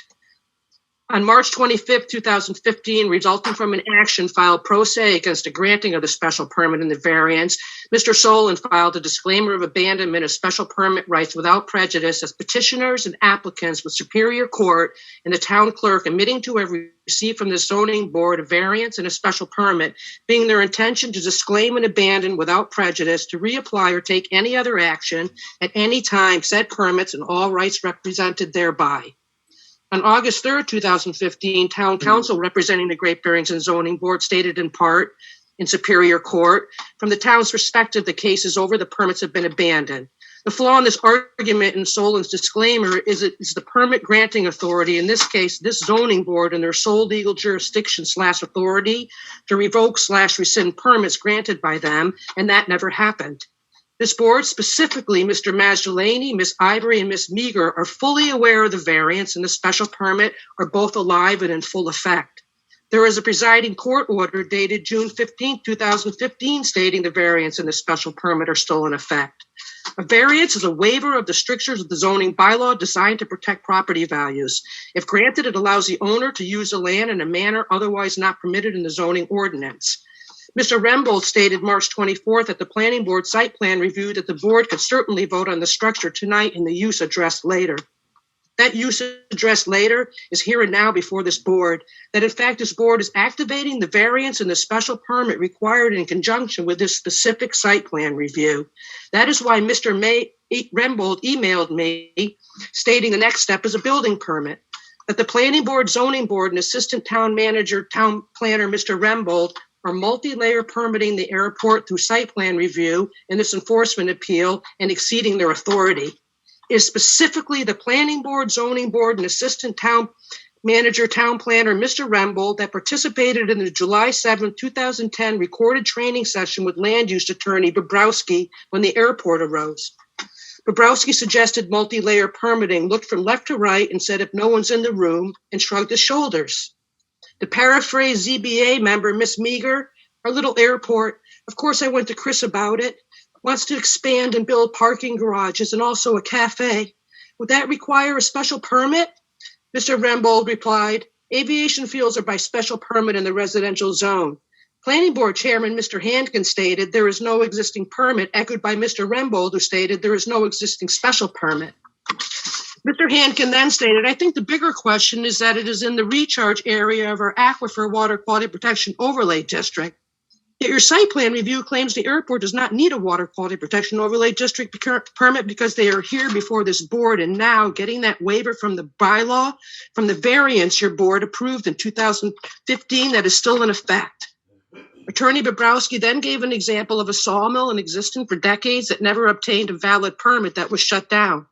On March 25th, 2015, resulting from an action filed pro se against a granting of the special permit and the variance, Mr. Solon filed a disclaimer of abandonment of special permit rights without prejudice as petitioners and applicants with Superior Court and the town clerk admitting to have received from the zoning board a variance and a special permit, being their intention to disclaim and abandon without prejudice, to reapply or take any other action at any time said permits and all rights represented thereby. On August 3rd, 2015, Town Council representing the Great Barrington Zoning Board stated in part in Superior Court, from the town's perspective, the case is over, the permits have been abandoned. The flaw in this argument in Solon's disclaimer is the permit granting authority, in this case, this zoning board and their sole legal jurisdiction / authority to revoke / rescind permits granted by them, and that never happened. This board, specifically Mr. Maggiolini, Ms. Ivory, and Ms. Meager, are fully aware of the variance and the special permit are both alive and in full effect. There is a presiding court order dated June 15, 2015, stating the variance and the special permit are still in effect. A variance is a waiver of the strictures of the zoning bylaw designed to protect property values. If granted, it allows the owner to use the land in a manner otherwise not permitted in the zoning ordinance. Mr. Rembold stated March 24th at the planning board site plan review that the board could certainly vote on the structure tonight and the use addressed later. that use addressed later is here and now before this board, that in fact this board is activating the variance and the special permit required in conjunction with this specific site plan review. That is why Mr. Rembold emailed me stating the next step is a building permit. That the planning board, zoning board, and assistant town manager, town planner, Mr. Rembold, are multi-layer permitting the airport through site plan review and this enforcement appeal and exceeding their authority. It is specifically the planning board, zoning board, and assistant town manager, town planner, Mr. Rembold, that participated in the July 7, 2010 recorded training session with land use attorney Bobrowski when the airport arose. Bobrowski suggested multi-layer permitting, looked from left to right and said if no one's in the room, and shrugged his shoulders. To paraphrase ZBA member Miss Meager, our little airport, of course I went to Chris about it, wants to expand and build parking garages and also a cafe. Would that require a special permit? Mr. Rembold replied, aviation fields are by special permit in the residential zone. Planning board chairman, Mr. Handkin, stated there is no existing permit, echoed by Mr. Rembold, who stated there is no existing special permit. Mr. Handkin then stated, I think the bigger question is that it is in the recharge area of our aquifer water quality protection overlay district. Yet your site plan review claims the airport does not need a water quality protection overlay district permit because they are here before this board and now getting that waiver from the bylaw, from the variance your board approved in 2015 that is still in effect. Attorney Bobrowski then gave an example of a sawmill in existence for decades that never obtained a valid permit that was shut down.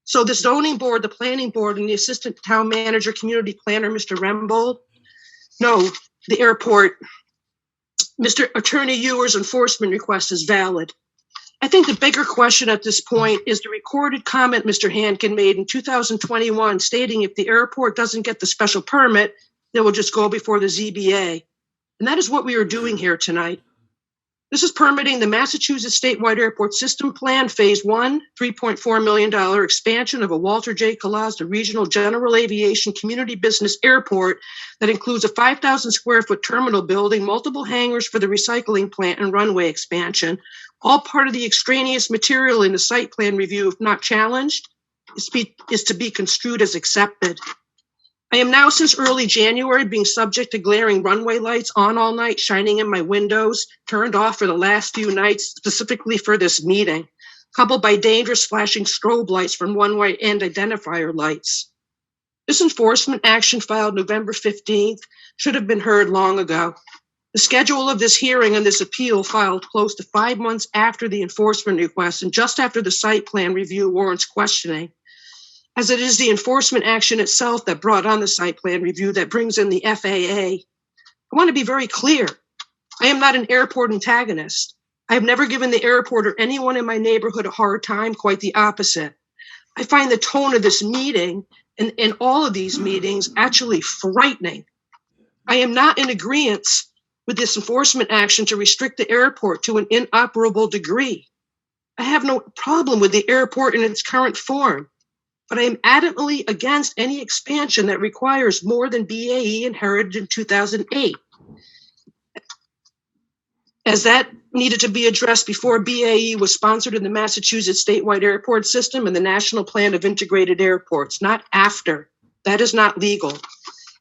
So the zoning board, the planning board, and the assistant town manager, community planner, Mr. Rembold, no, the airport, Mr. Attorney Ewer's enforcement request is valid. I think the bigger question at this point is the recorded comment Mr. Handkin made in 2021 stating if the airport doesn't get the special permit, they will just go before the ZBA. And that is what we are doing here tonight. This is permitting the Massachusetts Statewide Airport System Plan Phase 1, $3.4 million expansion of a Walter J. Colazzo Regional General Aviation Community Business Airport that includes a 5,000 square foot terminal building, multiple hangars for the recycling plant and runway expansion, all part of the extraneous material in the site plan review, if not challenged, is to be construed as accepted. I am now since early January being subject to glaring runway lights on all night, shining in my windows, turned off for the last few nights, specifically for this meeting, coupled by dangerous flashing strobe lights from one-way end identifier lights. This enforcement action filed November 15th should have been heard long ago. The schedule of this hearing and this appeal filed close to 5 months after the enforcement request and just after the site plan review warrants questioning, as it is the enforcement action itself that brought on the site plan review that brings in the FAA. I want to be very clear. I am not an airport antagonist. I have never given the airport or anyone in my neighborhood a hard time, quite the opposite. I find the tone of this meeting and in all of these meetings actually frightening. I am not in agreement with this enforcement action to restrict the airport to an inoperable degree. I have no problem with the airport in its current form, but I am adamantly against any expansion that requires more than BAE inherited in 2008. As that needed to be addressed before BAE was sponsored in the Massachusetts statewide airport system and the National Plan of Integrated Airports, not after. That is not legal.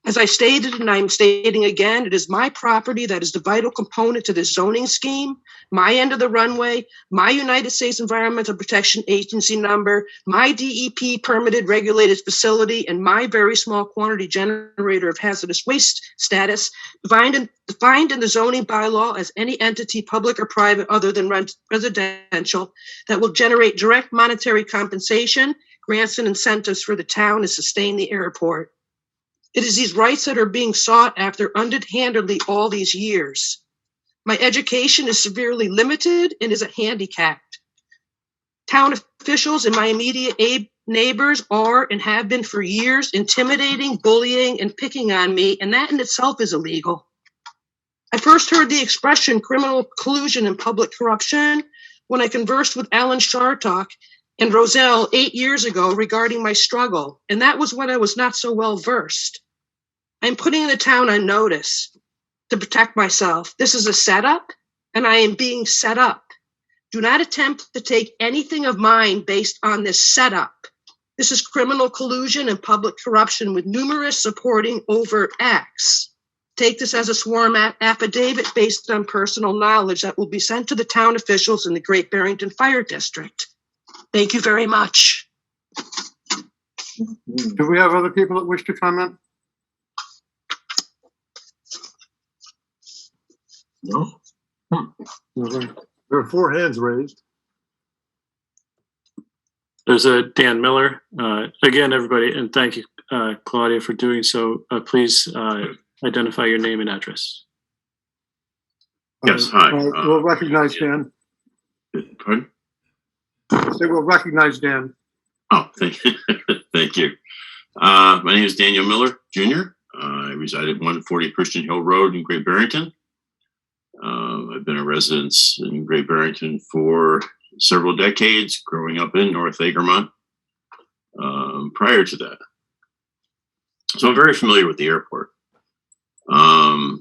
As I stated, and I'm stating again, it is my property that is the vital component to this zoning scheme, my end of the runway, my United States Environmental Protection Agency number, my DEP permitted regulated facility, and my very small quantity generator of hazardous waste status, defined in the zoning bylaw as any entity, public or private, other than residential, that will generate direct monetary compensation, grants, and incentives for the town to sustain the airport. It is these rights that are being sought after underhandedly all these years. My education is severely limited and is a handicap. Town officials and my immediate neighbors are and have been for years intimidating, bullying, and picking on me, and that in itself is illegal. I first heard the expression criminal collusion and public corruption when I conversed with Alan Shartock and Roselle 8 years ago regarding my struggle, and that was when I was not so well versed. I'm putting the town on notice to protect myself. This is a setup, and I am being set up. Do not attempt to take anything of mine based on this setup. This is criminal collusion and public corruption with numerous supporting overt acts. Take this as a sworn affidavit based on personal knowledge that will be sent to the town officials in the Great Barrington Fire District. Thank you very much. Do we have other people that wish to comment? No? Okay. There are 4 hands raised. There's a Dan Miller. Again, everybody, and thank you, Claudia, for doing so. Please identify your name and address. Yes, hi. We'll recognize Dan. Pardon? Say we'll recognize Dan. Oh, thank you. Thank you. My name is Daniel Miller, Jr. I reside at 140 Christian Hill Road in Great Barrington. I've been a resident in Great Barrington for several decades, growing up in North Egremont prior to that. So I'm very familiar with the airport. I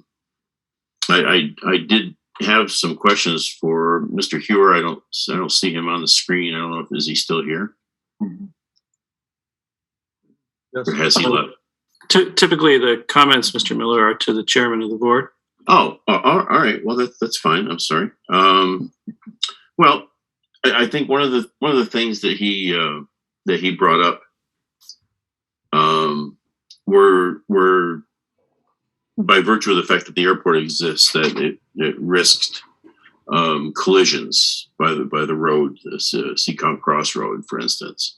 did have some questions for Mr. Hewer. I don't see him on the screen. I don't know if is he still here, Yes. or has he left? Typically, the comments, Mr. Miller, are to the chairman of the board. Oh, all right. Well, that's fine. I'm sorry. Well, I think one of the things that he brought up were by virtue of the fact that the airport exists, that it risked collisions by the road, this Seacon Cross Road, for instance.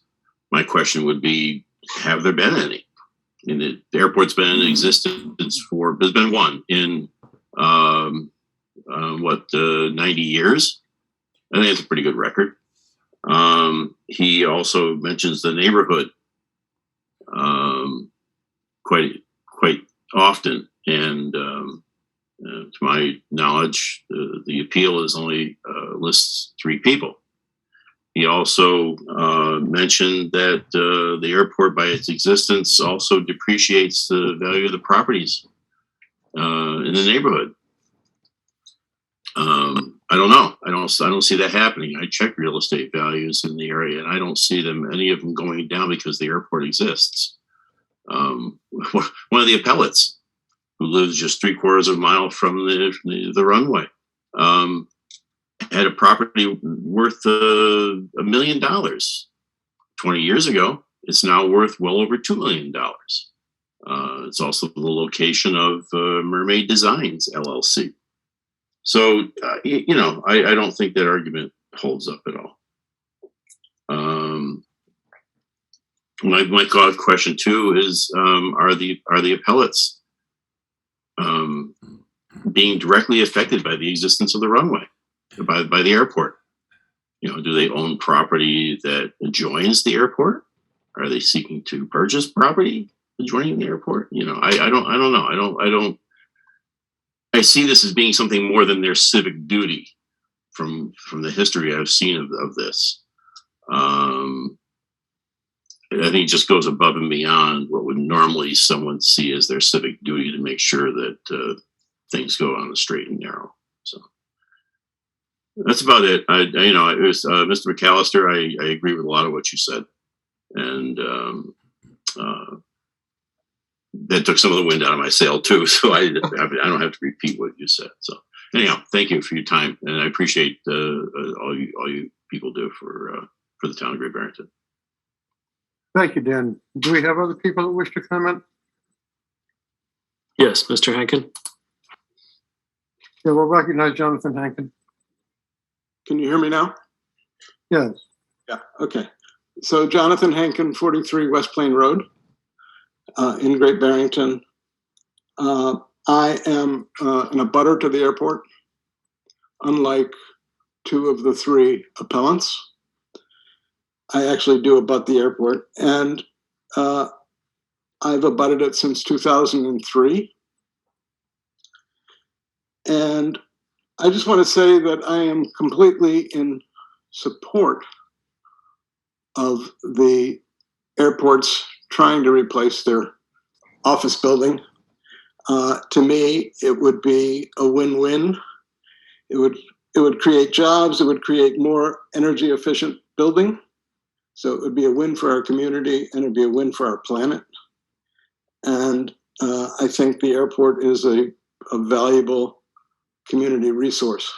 My question would be, have there been any? I mean, the airport's been in existence there's been one in 90 years. I think it's a pretty good record. He also mentions the neighborhood quite often, and to my knowledge, the appeal is only lists 3 people. He also mentioned that the airport, by its existence, also depreciates the value of the properties in the neighborhood. I don't know. I don't see that happening. I check real estate values in the area, and I don't see any of them going down because the airport exists. One of the appellates, who lives just 3/4 of a mile from the runway, had a property worth $1 million 20 years ago. It's now worth well over $2 million. It's also the location of Mermaid Designs, LLC. So, I don't think that argument holds up at all. My question too is, are the appellates being directly affected by the existence of the runway, by the airport? Do they own property that adjoins the airport? Are they seeking to purchase property adjoining the airport? I don't know. I see this as being something more than their civic duty from the history I've seen of this. I think it just goes above and beyond what would normally someone see as their civic duty to make sure that things go on the straight and narrow. So that's about it. It was Mr. McAllister. I agree with a lot of what you said, and that took some of the wind out of my sail too. So I don't have to repeat what you said. So anyhow, thank you for your time, and I appreciate all you people do for the town of Great Barrington. Thank you, Dan. Do we have other people that wish to comment? Yes, Mr. Hankin. Yeah, we'll recognize Jonathan Hankin. Can you hear me now? Yes. Yeah, okay. So Jonathan Hankin, 43 West Plain Road in Great Barrington. I am an abutter to the airport, unlike 2 of the 3 appellants. I actually do abut the airport, and I've abutted it since 2003. And I just want to say that I am completely in support of the airports trying to replace their office building. To me, it would be a win-win. It would create jobs. It would create more energy efficient building. So it would be a win for our community and it'd be a win for our planet. And I think the airport is a valuable community resource.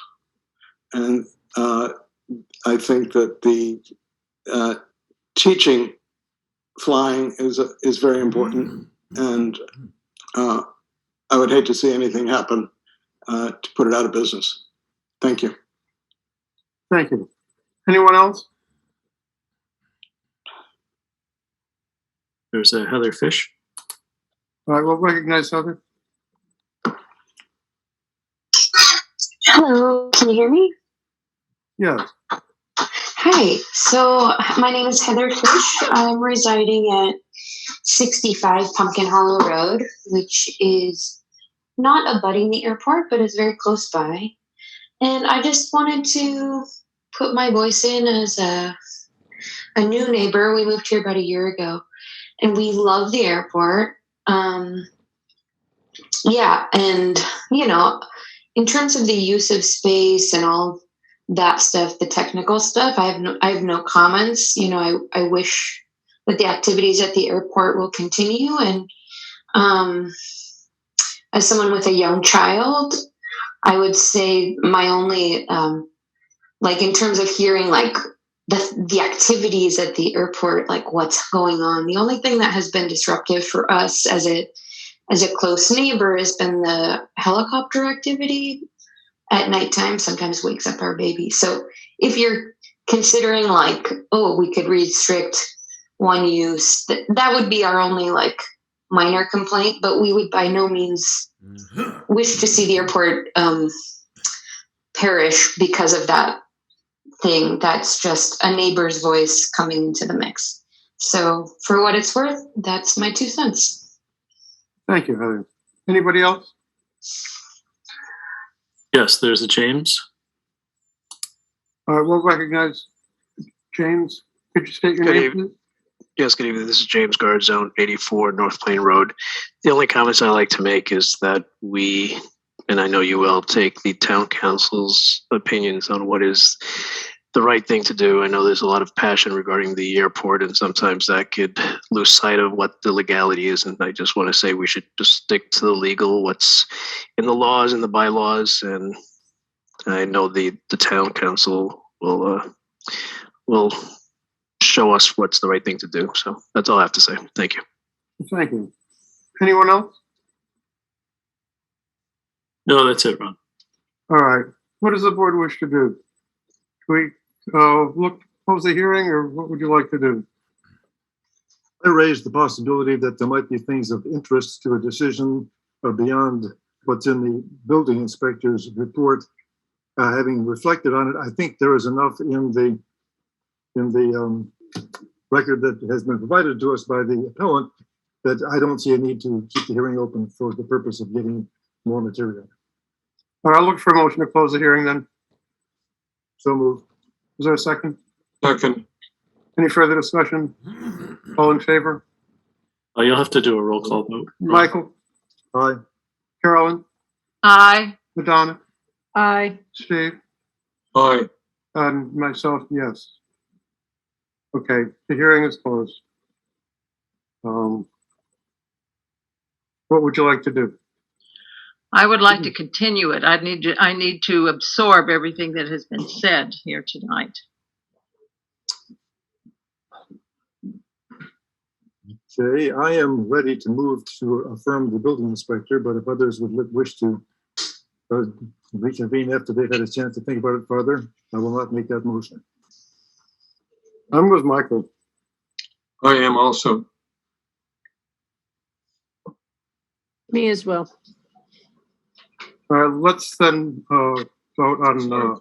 And I think that the teaching flying is very important. And I would hate to see anything happen to put it out of business. Thank you. Thank you. Anyone else? There's a Heather Fish. All right, we'll recognize Heather. Hello, can you hear me? Yes. Hi, so my name is Heather Fish. I'm residing at 65 Pumpkin Hollow Road, which is not abutting the airport, but is very close by. And I just wanted to put my voice in as a new neighbor. We moved here about a year ago, and we love the airport. Yeah, and you know, in terms of the use of space and all that stuff, the technical stuff, I have no comments. You know, I wish that the activities at the airport will continue. And as someone with a young child, I would say my only like in terms of hearing like the activities at the airport, like what's going on. The only thing that has been disruptive for us as a close neighbor has been the helicopter activity at nighttime. Sometimes wakes up our baby. So if you're considering like, oh, we could restrict one use, that would be our only like minor complaint, but we would by no means wish to see the airport perish because of that thing. That's just a neighbor's voice coming into the mix. So for what it's worth, that's my 2 cents. Thank you, Heather. Anybody else? Yes, there's a James. All right, we'll recognize James. Could you state your Good name, evening. please? Yes, good evening. This is James Guard, Zone 84, North Plain Road. The only comments I like to make is that we, and I know you will, take the town council's opinions on what is the right thing to do. I know there's a lot of passion regarding the airport, and sometimes that could lose sight of what the legality is. And I just want to say we should just stick to the legal, what's in the laws and the bylaws. And I know the town council will show us what's the right thing to do. So that's all I have to say. Thank you. Thank you. Anyone else? No, that's it, Ron. All right. What does the board wish to do? Do we close the hearing, or what would you like to do? I raised the possibility that there might be things of interest to a decision beyond what's in the building inspector's report. Having reflected on it, I think there is enough in the record that has been provided to us by the appellant that I don't see a need to keep the hearing open for the purpose of getting more material. All right, I'll look for a motion to close the hearing then. So moved. Is there a second? Second. Any further discussion? All in favor? You'll have to do a roll call vote. Michael? Aye. Carolyn? Aye. Madonna? Aye. Steve? Aye. And myself, yes. Okay, the hearing is closed. What would you like to do? I would like to continue it. I need to absorb everything that has been said here tonight. Okay, I am ready to move to affirm the building inspector, but if others would wish to reconvene after they've had a chance to think about it further, I will not make that motion. I'm with Michael. I am also. Me as well. Let's then vote on the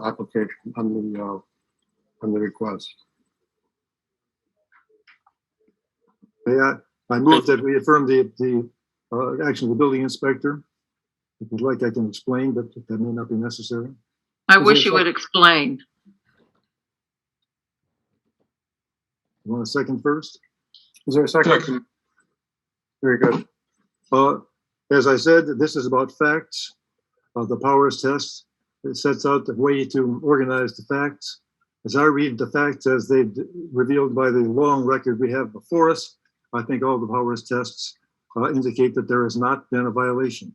application, on the request. Yeah, I move that we affirm the action of the building inspector. If you'd like, I can explain, but that may not be necessary. I wish you would explain. You want a second first? Is there a second? Second. Very good. As I said, this is about facts. The powers test It sets out the way to organize the facts. As I read the facts as they've revealed by the long record we have before us, I think all the Powers tests indicate that there has not been a violation.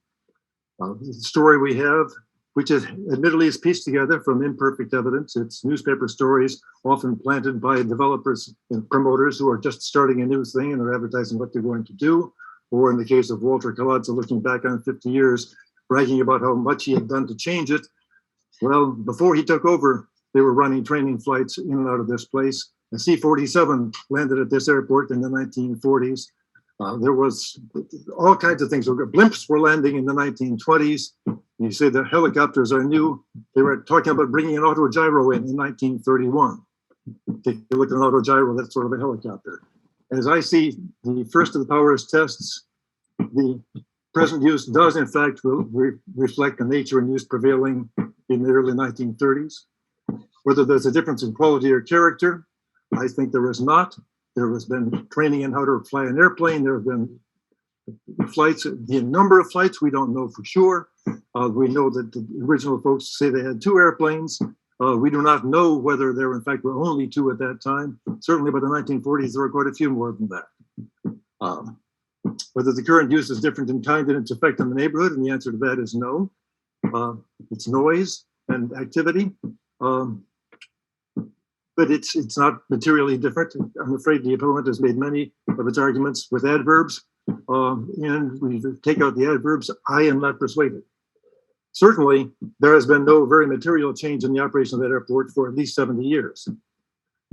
The story we have, which is admittedly is pieced together from imperfect evidence, it's newspaper stories often planted by developers and promoters who are just starting a new thing and are advertising what they're going to do, or in the case of Walter Kaladza, looking back on 50 years, bragging about how much he had done to change it. Well, before he took over, they were running training flights in and out of this place. A C-47 landed at this airport in the 1940s. There was all kinds of things. Blimps were landing in the 1920s. You say the helicopters are new. They were talking about bringing an autogyro in 1931. Take a look at an autogyro, that's sort of a helicopter. As I see the first of the Powers tests, the present use does in fact reflect the nature and use prevailing in the early 1930s. Whether there's a difference in quality or character, I think there is not. There has been training in how to fly an airplane. There have been flights, the number of flights, we don't know for sure. We know that the original folks say they had 2 airplanes. We do not know whether there in fact were only 2 at that time. Certainly by the 1940s, there were quite a few more than that. Whether the current use is different in kind and its effect on the neighborhood, and the answer to that is no. It's noise and activity. But it's not materially different. I'm afraid the appellant has made many of its arguments with adverbs, and we take out the adverbs. I am not persuaded. Certainly, there has been no very material change in the operation of that airport for at least 70 years.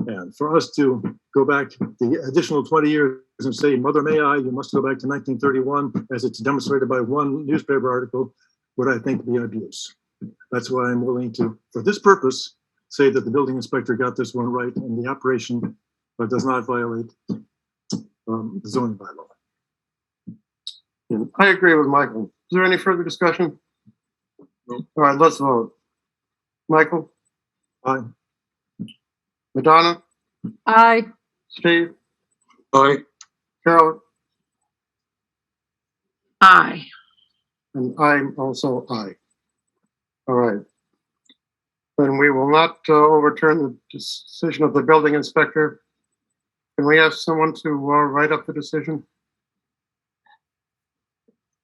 And for us to go back the additional 20 years and say, Mother may I, you must go back to 1931, as it's demonstrated by one newspaper article, would I think be an abuse. That's why I'm willing to, for this purpose, say that the building inspector got this one right and the operation does not violate the zoning bylaw. And I agree with Michael. Is there any further discussion? No. All right, let's vote. Michael? Aye. Madonna? Aye. Steve? Aye. Carol? Aye. And I'm also aye. All right. Then we will not overturn the decision of the building inspector. Can we ask someone to write up the decision?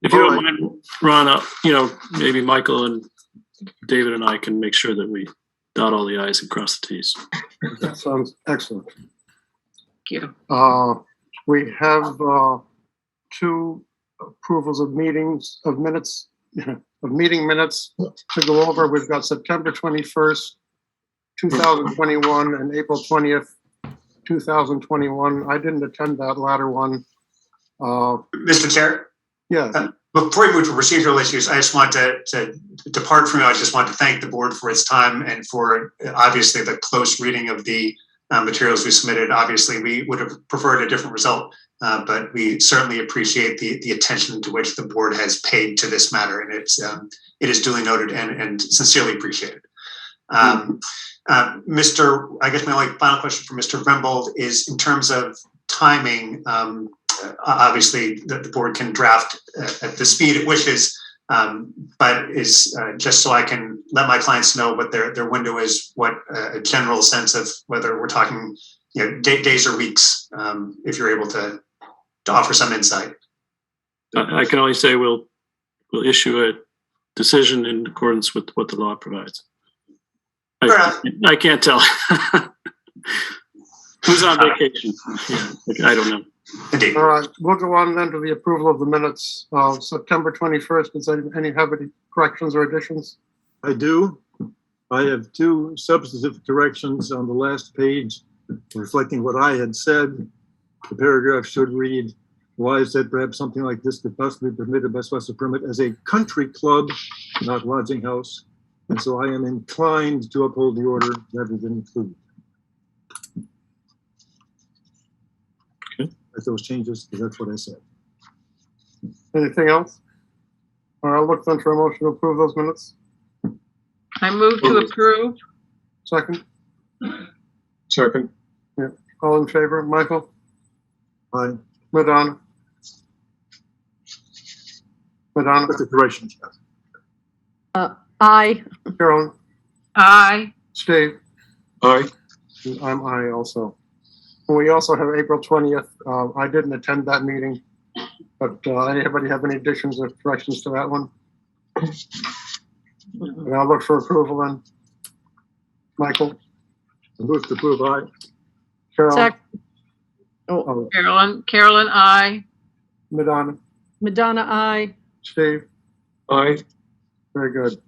If you don't mind, Ron, maybe Michael and David and I can make sure that we dot all the i's and cross the t's. That sounds excellent. Thank you. We have 2 approvals of meeting minutes to go over. We've got September 21st, 2021 and April 20th, 2021. I didn't attend that latter one. Mr. Chair? Yeah. Before we move to procedural issues, I just want to depart from you. I just want to thank the board for its time and for obviously the close reading of the materials we submitted. Obviously, we would have preferred a different result, but we certainly appreciate the attention to which the board has paid to this matter, and it is duly noted and sincerely appreciated. I guess my only final question for Mr. Rembold is in terms of timing. Obviously, the board can draft at the speed it wishes, but is just so I can let my clients know what their window is, what a general sense of whether we're talking days or weeks, if you're able to offer some insight. I can only say we'll issue a decision in accordance with what the law provides. I can't tell. Who's on vacation? Yeah, I don't know. Indeed. All right, we'll go on then to the approval of the minutes of September 21st. Does any have any corrections or additions? I do. I have 2 substantive corrections on the last page reflecting what I had said. The paragraph should read, well, I said perhaps something like this could possibly be permitted by special permit as a country club, not lodging house. And so I am inclined to uphold the order rather than include. With those changes, because that's what I said. Anything else? All right, I'll look then for a motion to approve those minutes. I move to approve. Second? Second. Yeah. All in favor? Michael? Aye. Madonna? Madonna? With the corrections. Aye. Carolyn, Aye. Steve, Aye. and I'm aye also. We also have April 20th. I didn't attend that meeting, but anybody have any additions or corrections to that one? And I'll look for approval then. Michael, Move to approve, aye. Carolyn, Sec, oh, Carolyn, aye. Madonna, Madonna, aye. Steve, Aye. very good.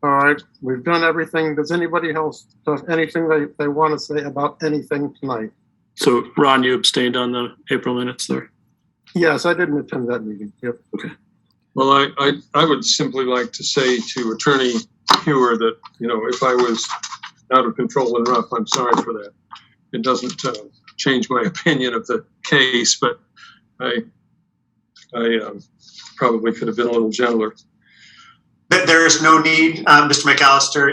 All right, we've done everything. Does anybody else have anything they want to say about anything tonight? So Ron, you abstained on the April minutes there? Yes, I didn't attend that meeting. Yep. Okay. Well, I would simply like to say to Attorney Hewer that, you know, if I was out of control and rough, I'm sorry for that. It doesn't change my opinion of the case, but I probably could have been a little gentler. There is no need, Mr. McAllister.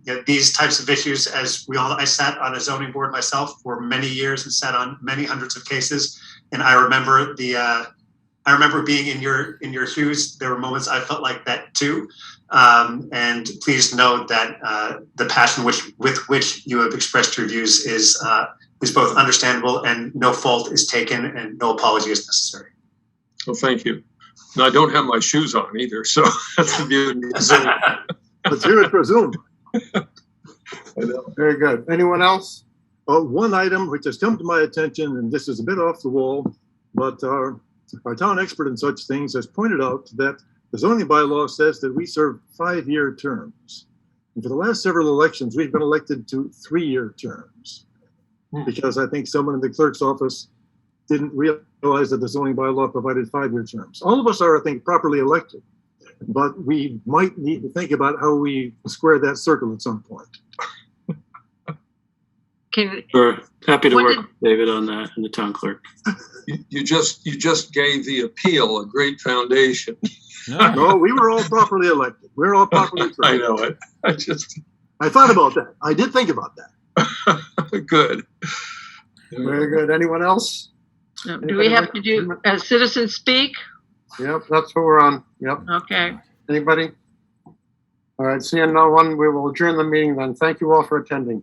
You know, these types of issues, as we all, I sat on a zoning board myself for many years and sat on many hundreds of cases, and I remember being in your shoes. There were moments I felt like that too. And please note that the passion with which you have expressed your views is both understandable, and no fault is taken and no apology is necessary. Well, thank you. And I don't have my shoes on either, so that's the beauty. Let's hear it for Zoom. I know. Very good. Anyone else? One item which has come to my attention, and this is a bit off the wall, but our town expert in such things has pointed out that the zoning bylaw says that we serve 5-year terms. And for the last several elections, we've been elected to 3-year terms. Because I think someone in the clerk's office didn't realize that the zoning bylaw provided 5-year terms. All of us are, I think, properly elected, but we might need to think about how we square that circle at some point. Sure. Happy to What work did- with David on that and the town clerk. You just gave the appeal a great foundation. No, we were all properly elected. We're all properly I elected. know it. I thought about that. I did think about that. Good. Very good. Anyone else? Do we have to do a citizen speak? Yep, that's what we're on. Yep. Okay. Anybody? All right, seeing no one, we will adjourn the meeting then. Thank you all for attending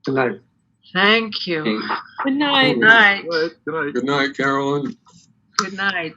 tonight. Thank you. Good night. Good night. Good night. Good night, Carolyn. Good night.